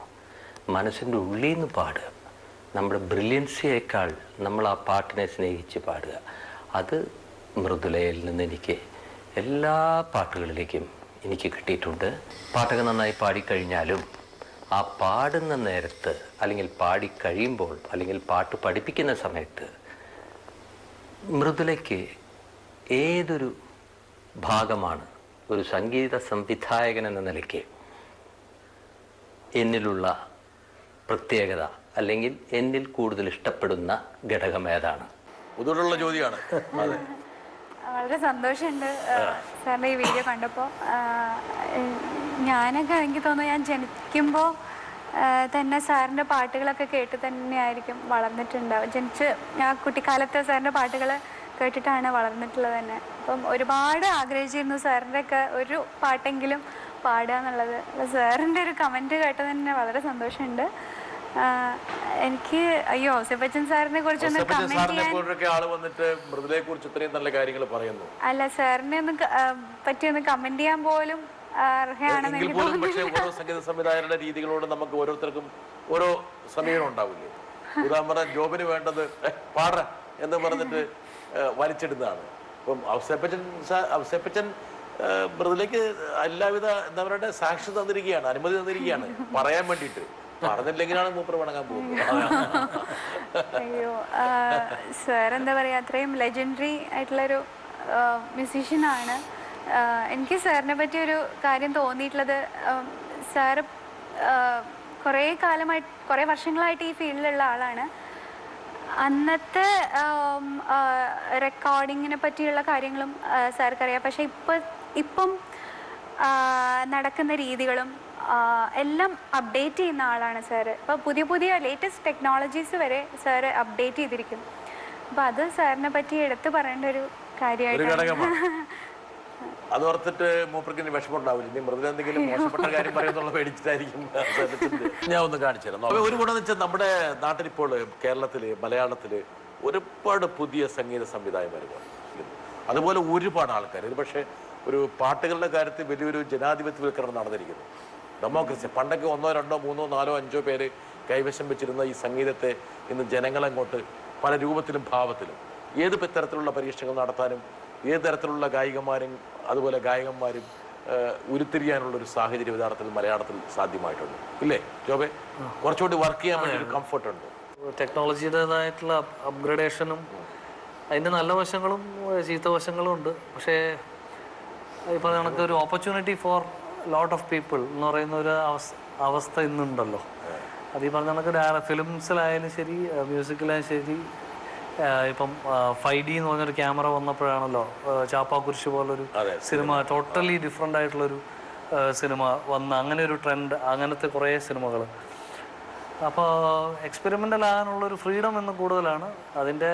മനസ്സിൻ്റെ ഉള്ളിൽ നിന്ന് പാടുക, നമ്മുടെ ബ്രില്യൻസിയേക്കാൾ നമ്മൾ ആ പാട്ടിനെ സ്നേഹിച്ച് പാടുക, അത് മൃദുലയിൽ നിന്ന് എനിക്ക് എല്ലാ പാട്ടുകളിലേക്കും എനിക്ക് കിട്ടിയിട്ടുണ്ട്. പാട്ടൊക്കെ നന്നായി പാടിക്കഴിഞ്ഞാലും ആ പാടുന്ന നേരത്ത് അല്ലെങ്കിൽ പാടിക്കഴിയുമ്പോൾ അല്ലെങ്കിൽ പാട്ട് പഠിപ്പിക്കുന്ന സമയത്ത് മൃദുലയ്ക്ക് ഏതൊരു ഭാഗമാണ് ഒരു സംഗീത സംവിധായകൻ എന്ന നിലയ്ക്ക് എന്നിലുള്ള പ്രത്യേകത അല്ലെങ്കിൽ എന്നിൽ കൂടുതൽ ഇഷ്ടപ്പെടുന്ന ഘടകം ഏതാണ്? ബുദ്ധിമുട്ടുള്ള ചോദ്യമാണ്. വളരെ സന്തോഷമുണ്ട് സാറിൻ്റെ ഈ വീഡിയോ കണ്ടപ്പോൾ. ഞാനൊക്കെ എനിക്ക് തോന്നുന്നു ഞാൻ ജനിക്കുമ്പോൾ തന്നെ സാറിൻ്റെ പാട്ടുകളൊക്കെ കേട്ട് തന്നെയായിരിക്കും വളർന്നിട്ടുണ്ടാവും. ഞാൻ കുട്ടിക്കാലത്തെ സാറിൻ്റെ പാട്ടുകൾ കേട്ടിട്ടാണ് വളർന്നിട്ടുള്ളത് തന്നെ. അപ്പം ഒരുപാട് ആഗ്രഹിച്ചിരുന്നു സാറിൻ്റെ ഒക്കെ ഒരു പാട്ടെങ്കിലും പാടുക എന്നുള്ളത്. അപ്പോൾ സാറിൻ്റെ ഒരു കമൻറ്റ് കേട്ടത് തന്നെ വളരെ സന്തോഷമുണ്ട്. എനിക്ക് ഔസേപ്പച്ചൻ സാറിനെ കുറിച്ചൊന്ന് കമന്റ് ചെയ്യാൻ അല്ല സാറിനെ ഒന്ന് പറ്റി കമന്റ് ചെയ്യാൻ പോലും അർഹയാണെന്ന് എനിക്ക് തോന്നുന്നു. സംഗീത സംവിധായകരുടെ രീതികളോട് നമുക്ക് ഓരോരുത്തർക്കും ഓരോ സമീപനം ഉണ്ടാവില്ലേ? ഉദാഹരണം ജോബിന് വേണ്ടത് പാട എന്ന് പറഞ്ഞിട്ട് വലിച്ചിടുന്നതാണ്. ഇപ്പം ഔസേപ്പച്ചൻ മൃദുലയ്ക്ക് എല്ലാവിധ എന്താ പറയുക സാക്ഷി തന്നിരിക്കുകയാണ്, അനുമതി തന്നിരിക്കുകയാണ് പറയാൻ വേണ്ടിയിട്ട്. പറഞ്ഞില്ലെങ്കിലാണ് മൂപ്പർ വണങ്ങാൻ പോകുന്നത്. അയ്യോ സാർ എന്താ പറയുക, അത്രയും ലെജൻഡറി ആയിട്ടുള്ളൊരു മ്യൂസീഷ്യനാണ്. എനിക്ക് സാറിനെ പറ്റി ഒരു കാര്യം തോന്നിയിട്ടുള്ളത്, സാറ് കുറേ വർഷങ്ങളായിട്ട് ഈ ഫീൽഡിലുള്ള ആളാണ്. അന്നത്തെ റെക്കോർഡിങ്ങിനെ പറ്റിയുള്ള കാര്യങ്ങളും സാർക്കറിയാം. പക്ഷെ ഇപ്പം നടക്കുന്ന രീതികളും എല്ലാം അപ്ഡേറ്റ് ചെയ്യുന്ന ആളാണ് സാറ്. ഇപ്പോൾ പുതിയ ലേറ്റസ്റ്റ് ടെക്നോളജീസ് വരെ സാറ് അപ്ഡേറ്റ് ചെയ്തിരിക്കും. അപ്പം അത് സാറിനെ പറ്റി എടുത്തു പറയേണ്ട ഒരു കാര്യമായിട്ടാണ്. അതോർത്തിട്ട് മൂപ്പർക്ക് വിഷമം ഉണ്ടാവില്ല. ഇനി മൃദുല എന്തെങ്കിലും മോശപ്പെട്ട കാര്യം പറയുന്നുള്ള പേടിച്ചിട്ടായിരിക്കും. ഞാൻ ഒന്ന് കാണിച്ചു തരാം. ഒരു ഗുണം വെച്ചാൽ നമ്മുടെ നാട്ടിലിപ്പോൾ കേരളത്തില് മലയാളത്തില് ഒരുപാട് പുതിയ സംഗീത സംവിധായകന്മാർ, അതുപോലെ ഒരുപാട് ആൾക്കാർ. ഇത് പക്ഷേ ഒരു പാട്ടുകളുടെ കാര്യത്തിൽ വലിയൊരു ജനാധിപത്യവൽക്കരണം നടന്നിരിക്കുന്നു. ഡെമോക്രസി. പണ്ടൊക്കെ 1, 2, 3, 4, 5 പേര് കൈവശം വെച്ചിരുന്ന ഈ സംഗീതത്തെ ഇന്ന് ജനങ്ങളങ്ങോട്ട് പല രൂപത്തിലും ഭാവത്തിലും ഏത് തരത്തിലുള്ള പരീക്ഷകൾ നടത്താനും ഏത് തരത്തിലുള്ള ഗായികമാരും അതുപോലെ ഗായകന്മാരും ഉരുത്തിരിയാനുള്ളൊരു സാഹചര്യം യഥാർത്ഥത്തിൽ മലയാളത്തിൽ സാധ്യമായിട്ടുണ്ട്. ഇല്ലേ ജോബെ? കുറച്ചുകൂടി വർക്ക് ചെയ്യാൻ വേണ്ടി ഒരു കംഫർട്ട് ഉണ്ട്. ടെക്നോളജിയുടേതായിട്ടുള്ള അപ്ഗ്രഡേഷനും അതിൻ്റെ നല്ല വശങ്ങളും ചീത്ത വശങ്ങളും ഉണ്ട്. പക്ഷേ ഇപ്പോൾ നമുക്ക് ഒരു opportunity for lot of people എന്ന് പറയുന്ന ഒരു അവസ്ഥ ഇന്നുണ്ടല്ലോ. അത് ഈ പറഞ്ഞ കണക്ക് ഫിലിംസിലായാലും ശരി, മ്യൂസിക്കിലായാലും ശരി. ഇപ്പം 5D എന്ന് പറഞ്ഞൊരു ക്യാമറ വന്നപ്പോഴാണല്ലോ ചാപ്പാക്കുരിശ് പോലൊരു സിനിമ, ടോട്ടലി ഡിഫറെൻ്റ് ആയിട്ടുള്ളൊരു സിനിമ വന്ന് അങ്ങനെ ഒരു ട്രെൻഡ്, അങ്ങനത്തെ കുറേ സിനിമകൾ. അപ്പോൾ എക്സ്പെരിമെൻ്റൽ ആകാനുള്ളൊരു ഫ്രീഡം എന്ന് കൂടുതലാണ്. അതിൻ്റെ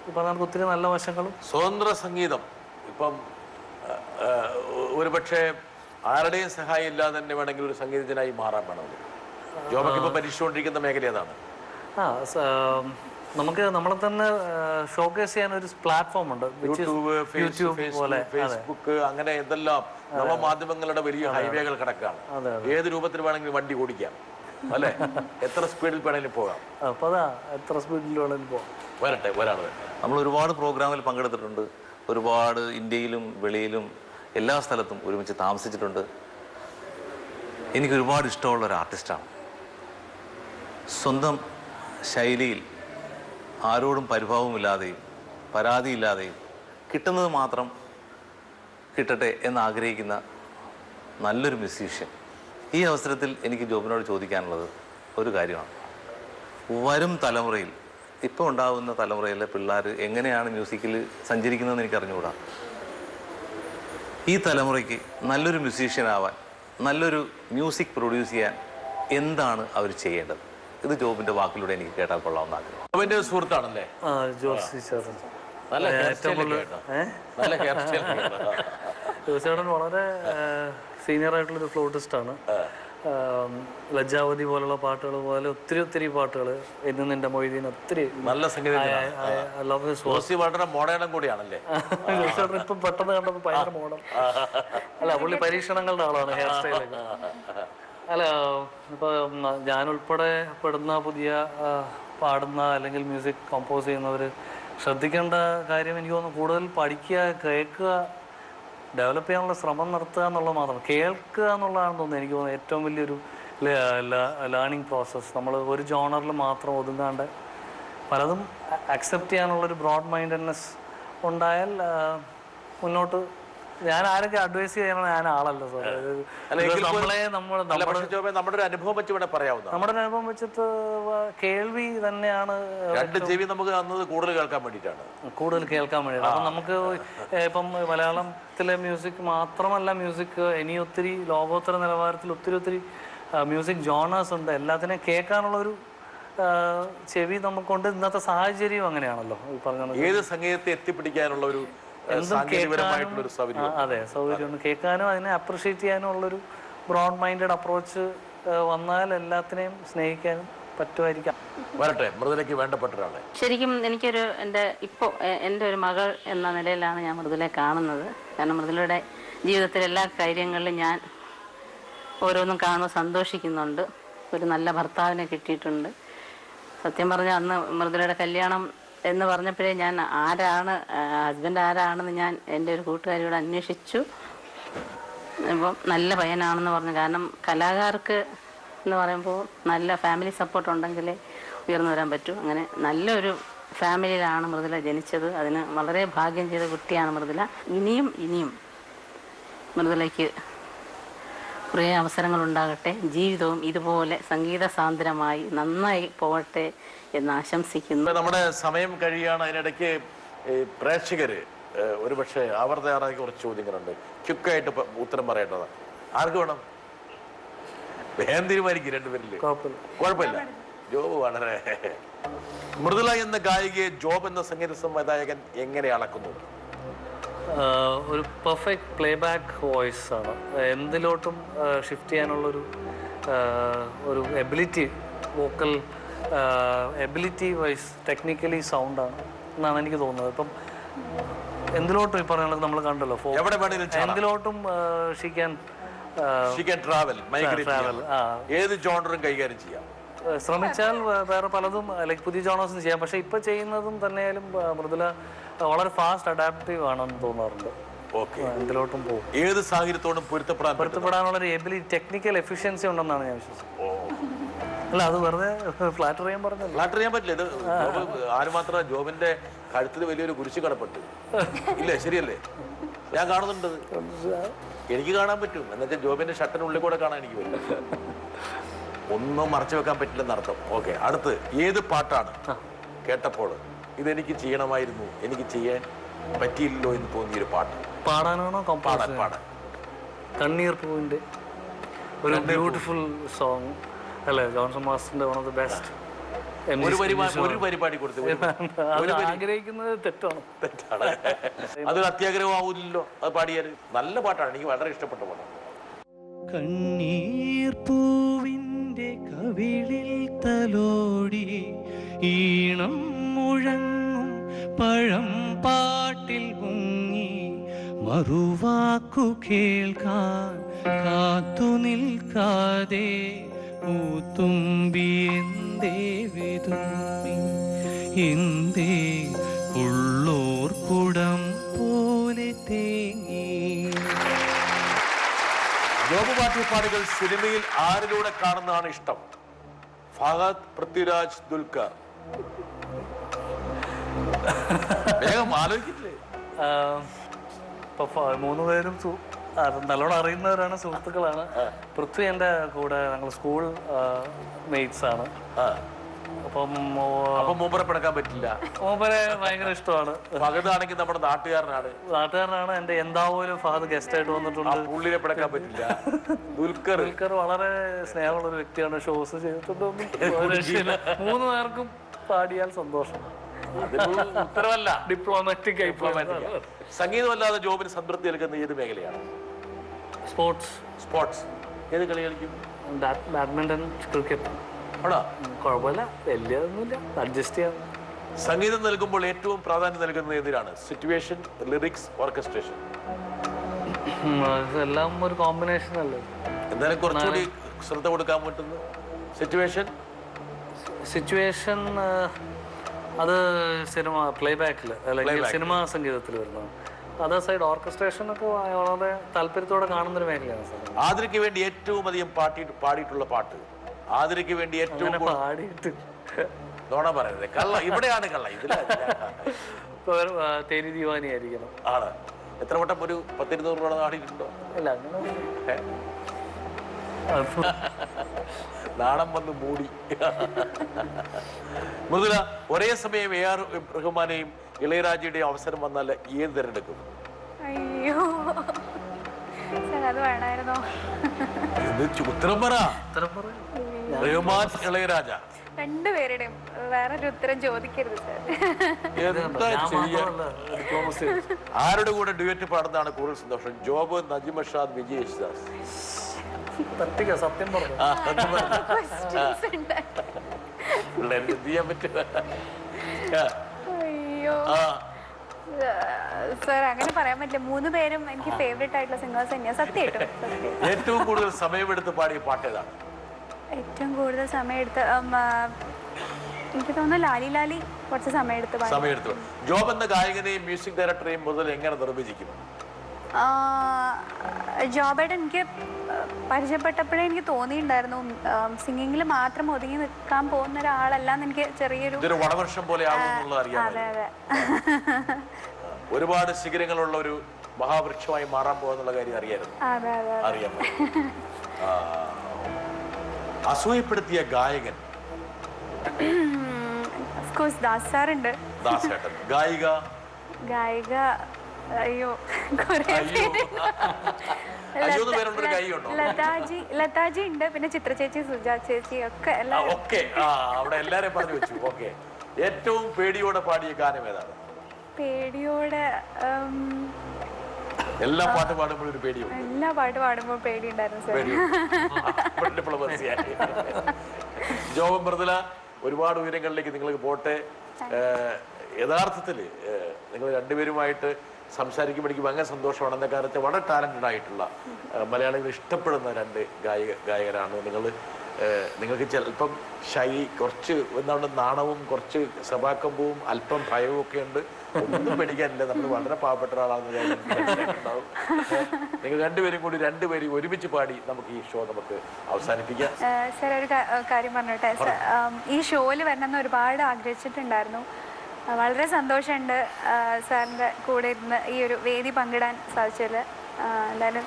ഇപ്പം നമുക്ക് ഒത്തിരി നല്ല വശങ്ങളും. സ്വതന്ത്ര സംഗീതം ഇപ്പം ഒരുപക്ഷെ ആരുടെയും സഹായം ഇല്ലാതെ തന്നെ വേണമെങ്കിൽ ഒരു സംഗീതജ്ഞനായി മാറാൻ വേണമെങ്കിൽ ജോബക്ക് ഇപ്പോൾ പരീക്ഷിച്ചുകൊണ്ടിരിക്കുന്ന മേഖല അതാണ്. നമുക്ക് നമ്മളെ തന്നെ ഷോക്കേസ് ചെയ്യാൻ ഒരു പ്ലാറ്റ്ഫോം ഉണ്ട്. യൂട്യൂബ് പോലെ, ഫേസ്ബുക്ക്, അങ്ങനെ എന്തെല്ലാം നവമാധ്യമങ്ങളുടെ വലിയ ഹൈവേകൾ കിടക്കാണ്. ഏത് രൂപത്തിൽ വേണമെങ്കിലും വണ്ടി ഓടിക്കാം അല്ലെ? എത്ര സ്പീഡിൽ വേണമെങ്കിലും പോകാം. അപ്പൊ അതാ എത്ര സ്പീഡിൽ വേണമെങ്കിലും പോകാം. വരട്ടെ ഒരാൾ. നമ്മൾ ഒരുപാട് പ്രോഗ്രാമിൽ പങ്കെടുത്തിട്ടുണ്ട്. ഒരുപാട് ഇന്ത്യയിലും വെളിയിലും എല്ലാ സ്ഥലത്തും ഒരുമിച്ച് താമസിച്ചിട്ടുണ്ട്. എനിക്ക് ഒരുപാട് ഇഷ്ടമുള്ള ഒരു ആർട്ടിസ്റ്റാണ്. സ്വന്തം ശൈലിയിൽ ആരോടും പരിഭവമില്ലാതെയും പരാതിയില്ലാതെയും കിട്ടുന്നത് മാത്രം കിട്ടട്ടെ എന്നാഗ്രഹിക്കുന്ന നല്ലൊരു മ്യൂസീഷ്യൻ. ഈ അവസരത്തിൽ എനിക്ക് ജോബിനോട് ചോദിക്കാനുള്ളത് ഒരു കാര്യമാണ്. വരും തലമുറയിൽ, ഇപ്പോൾ ഉണ്ടാകുന്ന തലമുറയിലെ പിള്ളേർ എങ്ങനെയാണ് മ്യൂസിക്കിൽ സഞ്ചരിക്കുന്നതെന്ന് എനിക്ക് അറിഞ്ഞുകൂടാ. ഈ തലമുറയ്ക്ക് നല്ലൊരു മ്യൂസീഷ്യനാവാൻ, നല്ലൊരു മ്യൂസിക് പ്രൊഡ്യൂസ് ചെയ്യാൻ എന്താണ് അവർ ചെയ്യേണ്ടത്? ഇത് ജോബിന്റെ വാക്കിലൂടെ എനിക്ക് കേട്ടാൽ കൊള്ളാവുന്ന ആഗ്രഹം. ജോബിന്റെ സുഹൃത്താണല്ലേ? ജോസിയേട്ടൻ വളരെ സീനിയർ ആയിട്ടുള്ളൊരു ഫ്ലൂട്ടിസ്റ്റാണ്. ലജ്ജാവതി പോലുള്ള പാട്ടുകൾ പോലെ ഒത്തിരി പാട്ടുകൾ, എന്നും നിന്റെ മൊയ്തീൻ, ഒത്തിരി നല്ല സംഗീതം. കൂടിയാണല്ലേ ജോസിയേട്ടൻ? ഇപ്പം പെട്ടെന്ന് കണ്ടപ്പോൾ ഭയങ്കര മോഡൽ അല്ല, പുള്ളി പരീക്ഷണങ്ങളുടെ ആളാണ്, ഹെയർ സ്റ്റൈലൊക്കെ. അല്ല, ഇപ്പോൾ ഞാനുൾപ്പെടെ പെടുന്ന പുതിയ പാടുന്ന അല്ലെങ്കിൽ മ്യൂസിക് കമ്പോസ് ചെയ്യുന്നവർ ശ്രദ്ധിക്കേണ്ട കാര്യം എനിക്ക് തോന്നുന്നു കൂടുതൽ പഠിക്കുക, കേൾക്കുക, ഡെവലപ്പ് ചെയ്യാനുള്ള ശ്രമം നടത്തുക എന്നുള്ളത് മാത്രം. കേൾക്കുക എന്നുള്ളതാണെന്ന് തോന്നുന്നു എനിക്ക് തോന്നുന്നു ഏറ്റവും വലിയൊരു ലേണിംഗ് പ്രോസസ്സ്. നമ്മൾ ഒരു ജോണറിൽ മാത്രം ഒതുങ്ങാണ്ട് പലതും അക്സെപ്റ്റ് ചെയ്യാനുള്ളൊരു ബ്രോഡ് മൈൻഡഡ്നെസ് ഉണ്ടായാൽ മുന്നോട്ട്. ഞാൻ ആരൊക്കെ അഡ്വൈസ് ചെയ്യണം, ഞാൻ ആളല്ല സാർ. നമ്മുടെ ഒരു അനുഭവം വെച്ച് ഇവിടെ പറയാവുന്ന, നമ്മുടെ ഒരു അനുഭവം വെച്ചിട്ട് കേൾവി തന്നെയാണ്. രണ്ട് ചെവി നമുക്ക് തന്നത് കൂടുതൽ കേൾക്കാൻ വേണ്ടിയിട്ടാണ്, കൂടുതൽ കേൾക്കാൻ വേണ്ടിയിട്ടാണ്. അപ്പം നമുക്ക് ഇപ്പം മലയാളത്തിലെ മ്യൂസിക് മാത്രമല്ല, മ്യൂസിക് ഇനി ഒത്തിരി ലോകോത്തര നിലവാരത്തിൽ ഒത്തിരി മ്യൂസിക് ജോണേഴ്സ് ഉണ്ട്. എല്ലാത്തിനെയും കേൾക്കാനുള്ളൊരു ചെവി നമുക്കുണ്ട്. ഇന്നത്തെ സാഹചര്യം അങ്ങനെയാണല്ലോ. ഈ പറഞ്ഞ ഏത് സംഗീതത്തെ എത്തിപ്പിടിക്കാനുള്ള ഒരു അതെ സൗകര്യം കേൾക്കാനും അതിനെ അപ്രിഷിയേറ്റ് ചെയ്യാനും ഉള്ളൊരു ബ്രോഡ് മൈൻഡഡ് അപ്രോച്ച് വന്നാൽ എല്ലാത്തിനെയും സ്നേഹിക്കാനും പറ്റുമായിരിക്കാം. വരട്ടെ, മൃദുലയ്ക്ക് വേണ്ടപ്പെട്ട ഒരാളെ. ശരിക്കും എനിക്കൊരു എൻ്റെ ഒരു മകൾ എന്ന നിലയിലാണ് ഞാൻ മൃദുലയെ കാണുന്നത്. കാരണം മൃദുലയുടെ ജീവിതത്തിലെ എല്ലാ കാര്യങ്ങളിലും ഞാൻ ഓരോന്നും കാണുമ്പോൾ സന്തോഷിക്കുന്നുണ്ട്. ഒരു നല്ല ഭർത്താവിനെ കിട്ടിയിട്ടുണ്ട്. സത്യം പറഞ്ഞാൽ അന്ന് മൃദുലയുടെ കല്യാണം എന്ന് പറഞ്ഞപ്പോഴേ ഞാൻ ഹസ്ബൻഡ് ആരാണെന്ന് ഞാൻ എൻ്റെ ഒരു കൂട്ടുകാരിയോട് അന്വേഷിച്ചു. ഇപ്പം നല്ല പയ്യനാണെന്ന് പറഞ്ഞു. കാരണം കലാകാർക്ക് എന്ന് പറയുമ്പോൾ നല്ല ഫാമിലി സപ്പോർട്ട് ഉണ്ടെങ്കിലേ ഉയർന്നു വരാൻ പറ്റൂ. അങ്ങനെ നല്ലൊരു ഫാമിലിയിലാണ് മൃദുല ജനിച്ചത്. അതിന് വളരെ ഭാഗ്യം ചെയ്ത കുട്ടിയാണ് മൃദുല. ഇനിയും മൃദുലയ്ക്ക് കുറേ അവസരങ്ങൾ ഉണ്ടാകട്ടെ. ജീവിതവും ഇതുപോലെ സംഗീത സാന്ദ്രമായി നന്നായി പോകട്ടെ എന്ന് ആശംസിക്കുന്നു. നമ്മുടെ സമയം കഴിയാണ്. അതിനിടയ്ക്ക് പ്രേക്ഷകര് ഒരുപക്ഷെ അവർ തയ്യാറാക്കിയ കുറച്ച് ചോദ്യങ്ങളുണ്ട്. ക്വിക്കായിട്ട് ഉത്തരം പറയേണ്ടതാണ്. ആർക്ക് വേണം? വേഗം തീരുമാനിക്കും രണ്ടുപേരില്. കുഴപ്പമില്ല. ജോബ് വളരെ മൃദുല എന്ന ഗായികയെ ജോബ് എന്ന സംഗീത സംവിധായകൻ എങ്ങനെ അളക്കുന്നു? ഒരു പെർഫെക്റ്റ് പ്ലേബാക്ക് വോയിസ് ആണ്. എന്തിലോട്ടും ഷിഫ്റ്റ് ചെയ്യാനുള്ളൊരു ഒരു ability, vocal ability wise technically സൗണ്ടാണ് എന്നാണ് എനിക്ക് തോന്നുന്നത്. ഇപ്പം എന്തിലോട്ടും ഈ പറയുന്നത് നമ്മൾ കണ്ടല്ലോ, എന്തിലോട്ടും ട്രാവൽ ഏത് ജോണറും കൈകാര്യം ചെയ്യാം. ശ്രമിച്ചാൽ വേറെ പലതും ലൈക്ക് പുതിയ ജോണേഴ്സും ചെയ്യാം. പക്ഷെ ഇപ്പൊ ചെയ്യുന്നതും തന്നെയാലും മൃദുല വളരെ ഫാസ്റ്റ് അഡാപ്റ്റീവ് ആണെന്ന് തോന്നാറുണ്ട്. എന്തിലോട്ടും പോകും, ഏത് സാഹചര്യത്തോടും പൊരുത്തപ്പെടാനുള്ള ഒരു എബിലിറ്റി, ടെക്നിക്കൽ എഫിഷ്യൻസി ഉണ്ടെന്നാണ് ഞാൻ വിശ്വസിക്കുന്നത്. അല്ല, അത് വെറുതെ ഫ്ലാറ്റർ ചെയ്യാൻ പറഞ്ഞത്. ഫ്ലാറ്റർ ചെയ്യാൻ പറ്റില്ല. ഇത് ആര് മാത്രം ജോബിന്റെ കഴുത്തിൽ വലിയൊരു കുരിശ് കടപ്പെട്ട് ഇല്ലേ? ശരിയല്ലേ? ഞാൻ കാണുന്നുണ്ട്, എനിക്ക് കാണാൻ പറ്റും. എന്നുവെച്ചാൽ ജോബിന്റെ ഷർട്ടിനുള്ളിൽ കൂടെ കാണാൻ എനിക്ക് പറ്റില്ല. ഒന്നും മറച്ചു വെക്കാൻ പറ്റില്ലെന്നർത്ഥം. ഓക്കെ, അടുത്ത് ഏത് പാട്ടാണ് കേട്ടപ്പോൾ ഇതെനിക്ക് ചെയ്യണമായിരുന്നു, എനിക്ക് ചെയ്യാൻ പറ്റിയില്ലല്ലോ എന്ന് തോന്നിയൊരു പാട്ട്? പാടാനാണോ? പാടാൻ. കണ്ണീർ പൂവിന്റെ ഒരു ബ്യൂട്ടിഫുൾ സോങ് അല്ലേ? ജോൺസൺ മാസ്റ്ററിന്റെ വൺ ഓഫ് ദി ബെസ്റ്റ്. ഒരു പരിപാടി കൊടുത്തു ആഗ്രഹിക്കുന്നത് തെറ്റാണ്. അത് അത്യാഗ്രഹമാവില്ലല്ലോ അത് പാടിയാല്. നല്ല പാട്ടാണ്, എനിക്ക് വളരെ ഇഷ്ടപ്പെട്ട പാട്ടാണ്. കണ്ണീർ പൂവിൻ്റെ കവിളിൽ തലോടി ഈണം മുഴങ്ങും പഴം പാട്ടിൽ മുങ്ങി മറുവാക്കു കേൾക്കാൻ കാത്തു നിൽക്കാതെ പൂത്തുമ്പി എന്തേ വിതുമ്പി എന്തേ ഉള്ളോർ കുടം പോലെ തേങ്ങി. ജോബ് പാട്ടുപാടികൾ സിനിമയിൽ ആരിലൂടെ കാണുന്നതാണ് ഇഷ്ടം? ഫഹദ്, പൃഥ്വിരാജ്, ദുൽഖർ? വേഗം ആലോചിക്കില്ലേ? മൂന്നുപേരും നല്ലോണം അറിയുന്നവരാണ്, സുഹൃത്തുക്കളാണ്. പൃഥ്വി എൻ്റെ കൂടെ ഞങ്ങൾ സ്കൂൾ മേറ്റ്സ് ആണ്. അപ്പം മൂപ്പരെ പിടക്കാൻ പറ്റില്ല. മൂപ്പരെ ഭയങ്കര ഇഷ്ടമാണ്. ഫഹദ് ആണെങ്കിൽ നമ്മുടെ നാട്ടുകാരനാണ്. എന്റെ എന്തായാലും ഫഹദ് ഗസ്റ്റ് ആയിട്ട് വന്നിട്ടുണ്ട്. പുള്ളിനെ പിടക്കാൻ പറ്റില്ല. ദുൽഖർ വളരെ സ്നേഹമുള്ള ഒരു വ്യക്തിയാണ്. ഷോസ് ചെയ്തിട്ടുണ്ട്. മൂന്ന് പേർക്കും പാടിയാൽ സന്തോഷം. ഉത്തരവല്ല, ഡിപ്ലോമാറ്റിക്. സംഗീതമല്ലാതെ ജോബിന് സംതൃപ്തി നൽകുന്ന ഏത് മേഖലയാണ്? സ്പോർട്സ്. ഏത് കളി കളിക്കും? Badminton, cricket. കുഴപ്പമില്ല, വലിയൊന്നുമില്ല, അഡ്ജസ്റ്റ് ചെയ്യാം. സംഗീതം നൽകുമ്പോൾ ഏറ്റവും പ്രാധാന്യം നൽകുന്നത് ഏതിനാണ്? Situation, lyrics, orchestration? എല്ലാം ഒരു കോമ്പിനേഷൻ അല്ലേ? എന്തായാലും കുറച്ചുകൂടി ശ്രദ്ധ കൊടുക്കാൻ പറ്റുന്നു സിറ്റുവേഷൻ. അത് സിനിമ പ്ലേബാക്കിൽ അല്ലെങ്കിൽ സിനിമാ സംഗീതത്തിൽ വരുന്നതാണ്. അതേ സൈഡ് ഓർക്കസ്ട്രേഷൻ ഒക്കെ വളരെ താല്പര്യത്തോടെ കാണുന്നൊരു മേഖലയാണ്. ആതിരയ്ക്ക് വേണ്ടി ഏറ്റവും അധികം പാടിയിട്ടുള്ള പാട്ട്? ആതിരയ്ക്ക് വേണ്ടി ഏറ്റവും പാടിയിട്ട് നോണ പറയുന്നത് കള്ള. ഇവിടെയാണ് കള്ള. തേനി ദീവാനി ആയിരിക്കണം. ആണ്. എത്ര വട്ടം? ഒരു 10-200 രൂപ പാടിയിട്ടുണ്ടോ? ഇല്ല, അങ്ങനെ നാണം വന്ന് മൂടി. മൃദുല, ഒരേ സമയം AR റഹ്മാനെയും ഇളയരാജയുടെയും അവസരം വന്നാൽ ഏത് തിരഞ്ഞെടുക്കും? അയ്യോ, അത് വേണമായിരുന്നോ? ഉത്തരം പറ. റഹ്മാൻ, ഇളയരാജ രണ്ടുപേരുടെയും വേറൊരു ഉത്തരം ചോദിക്കരുത് സാർ. ആരുടെ കൂടെ ഡ്യുവറ്റ് പാടുന്നതാണ് കൂടുതൽ സന്തോഷം? ജോബ്, നജീം അർഷാദ്, വിജയ് യേശുദാസ്? സത്യം പറഞ്ഞു. എന്ത് ചെയ്യാൻ പറ്റും? അയ്യോ സാർ, അങ്ങനെ പറയാൻ പറ്റില്ല. 3 പേരും എനിക്ക് ഫേവറേറ്റ് ആയിട്ടുള്ള സിംഗേഴ്സ് തന്നെയാണ്. സത്യമായിട്ടും. ഏറ്റവും കൂടുതൽ സമയമെടുത്ത് പാടിയ പാട്ട് ഏതാണ്? ഏറ്റവും കൂടുതൽ സമയമെടുത്ത് എനിക്ക് തോന്നുന്നു ലാലി ലാലി കുറച്ച് സമയമെടുത്തു. ജോബ് എന്ന ഗായകനെയും മ്യൂസിക് ഡയറക്ടറെയും മുതൽ എങ്ങനെ നിർവചിക്കും? ജോബായിട്ട് എനിക്ക് പരിചയപ്പെട്ടപ്പോഴേ എനിക്ക് തോന്നിയിട്ടുണ്ടായിരുന്നു സിംഗിങ്ങിൽ മാത്രം ഒതുങ്ങി നിൽക്കാൻ പോകുന്ന ഒരാളല്ലാന്ന് എനിക്ക് ചെറിയൊരു വടവർഷം പോലെ അതെ അതെ ഒരുപാട് ശിഖരങ്ങളുള്ള ഒരു മഹാവൃക്ഷമായി മാറാൻ പോകുന്നുള്ള കാര്യം അറിയായിരുന്നു. അറിയാം. അസൂയപ്പെടുത്തിയ ഗായകൻ? ദാസ് സാറുണ്ട്. ദാസേട്ടൻ. ഗായിക? അയ്യോ ലതാജി ഉണ്ട്, പിന്നെ ചിത്ര ചേച്ചി, സുജ ചേച്ചി ഒക്കെ അവിടെ എല്ലാരെയും പറഞ്ഞു വെച്ചു. ഓക്കെ. ഏറ്റവും പേടിയോടെ പാടിയ ഗാനം ഏതാണ്? പേടിയോടെ എല്ലാ പാട്ട് പാടുമ്പോഴും ഒരു പേടിയോ? എല്ലാ പാട്ട് പാടുമ്പോൾ പേടി ഉണ്ടായിരുന്നു സാർ. ജോബ് മൃദുല, ഒരുപാട് ഉയരങ്ങളിലേക്ക് നിങ്ങൾക്ക് പോട്ടെ. യഥാർത്ഥത്തിൽ നിങ്ങൾ രണ്ടുപേരുമായിട്ട് സംസാരിക്കുമ്പോൾ എനിക്ക് ഭയങ്കര സന്തോഷമാണ്. എന്ന കാലത്ത് വളരെ ടാലന്റഡ് ആയിട്ടുള്ള മലയാളികൾ ഇഷ്ടപ്പെടുന്ന രണ്ട് ഗായകരാണ് നിങ്ങൾ. നിങ്ങൾക്ക് ചിലപ്പം കുറച്ച് എന്താണ് നാണവും കുറച്ച് സഭാക്കമ്പവും അല്പം ഭയവും ഒക്കെ ഉണ്ട്. ഒന്നും പേടിക്കാനില്ല, നമ്മൾ വളരെ പാവപ്പെട്ട ഒരാളാണെന്ന് മനസ്സിലാക്കുന്നുണ്ടാവും. നിങ്ങൾ രണ്ടുപേരും ഒരുമിച്ച് പാടി നമുക്ക് ഈ ഷോ നമുക്ക് അവസാനിപ്പിക്കാം. സാർ ഒരു കാര്യം പറഞ്ഞോട്ടെ, ഈ ഷോയിൽ വരണമെന്ന് ഒരുപാട് ആഗ്രഹിച്ചിട്ടുണ്ടായിരുന്നു. വളരെ സന്തോഷമുണ്ട് സാറിൻ്റെ കൂടെ ഇരുന്ന് ഈ ഒരു വേദി പങ്കിടാൻ സാധിച്ചതിൽ. എന്തായാലും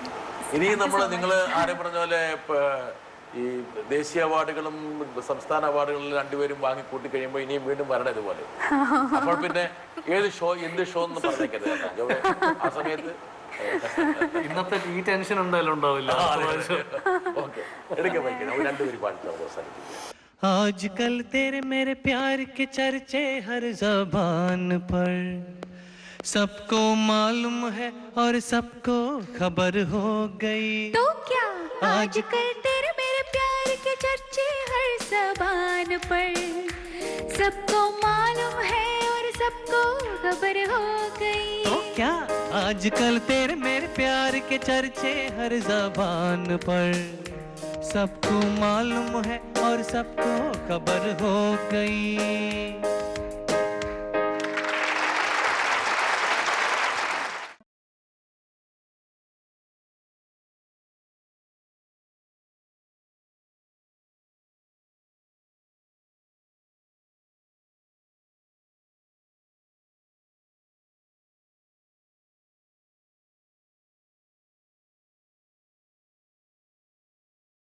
ഇനി നിങ്ങൾ ആരും പറഞ്ഞ പോലെ ഈ ദേശീയ അവാർഡുകളും സംസ്ഥാന അവാർഡുകളും രണ്ടുപേരും വാങ്ങി കൂട്ടി കഴിയുമ്പോൾ ഇനിയും വീണ്ടും വരണം ഇതുപോലെ. അപ്പോൾ പിന്നെ എന്ത് ഷോ എന്ന് പറഞ്ഞേക്കരുത് ആ സമയത്ത്. ഇന്നത്തെ ഈ ടെൻഷൻ എന്തായാലും ഉണ്ടാവില്ല. രണ്ടുപേരും പാടിട്ട് അവസാനിപ്പിക്കുക. आजकल तेरे मेरे प्यार के चर्चे हर ज़बान पर, सबको मालूम है और सबको खबर हो गई. तो क्या आजकल तेरे मेरे प्यार के चर्चे हर ज़बान पर, सबको मालूम है और सबको खबर हो गई. तो क्या आजकल तेरे मेरे प्यार के चर्चे हर ज़बान पर, सबको मालूम है और सबको खबर हो गई.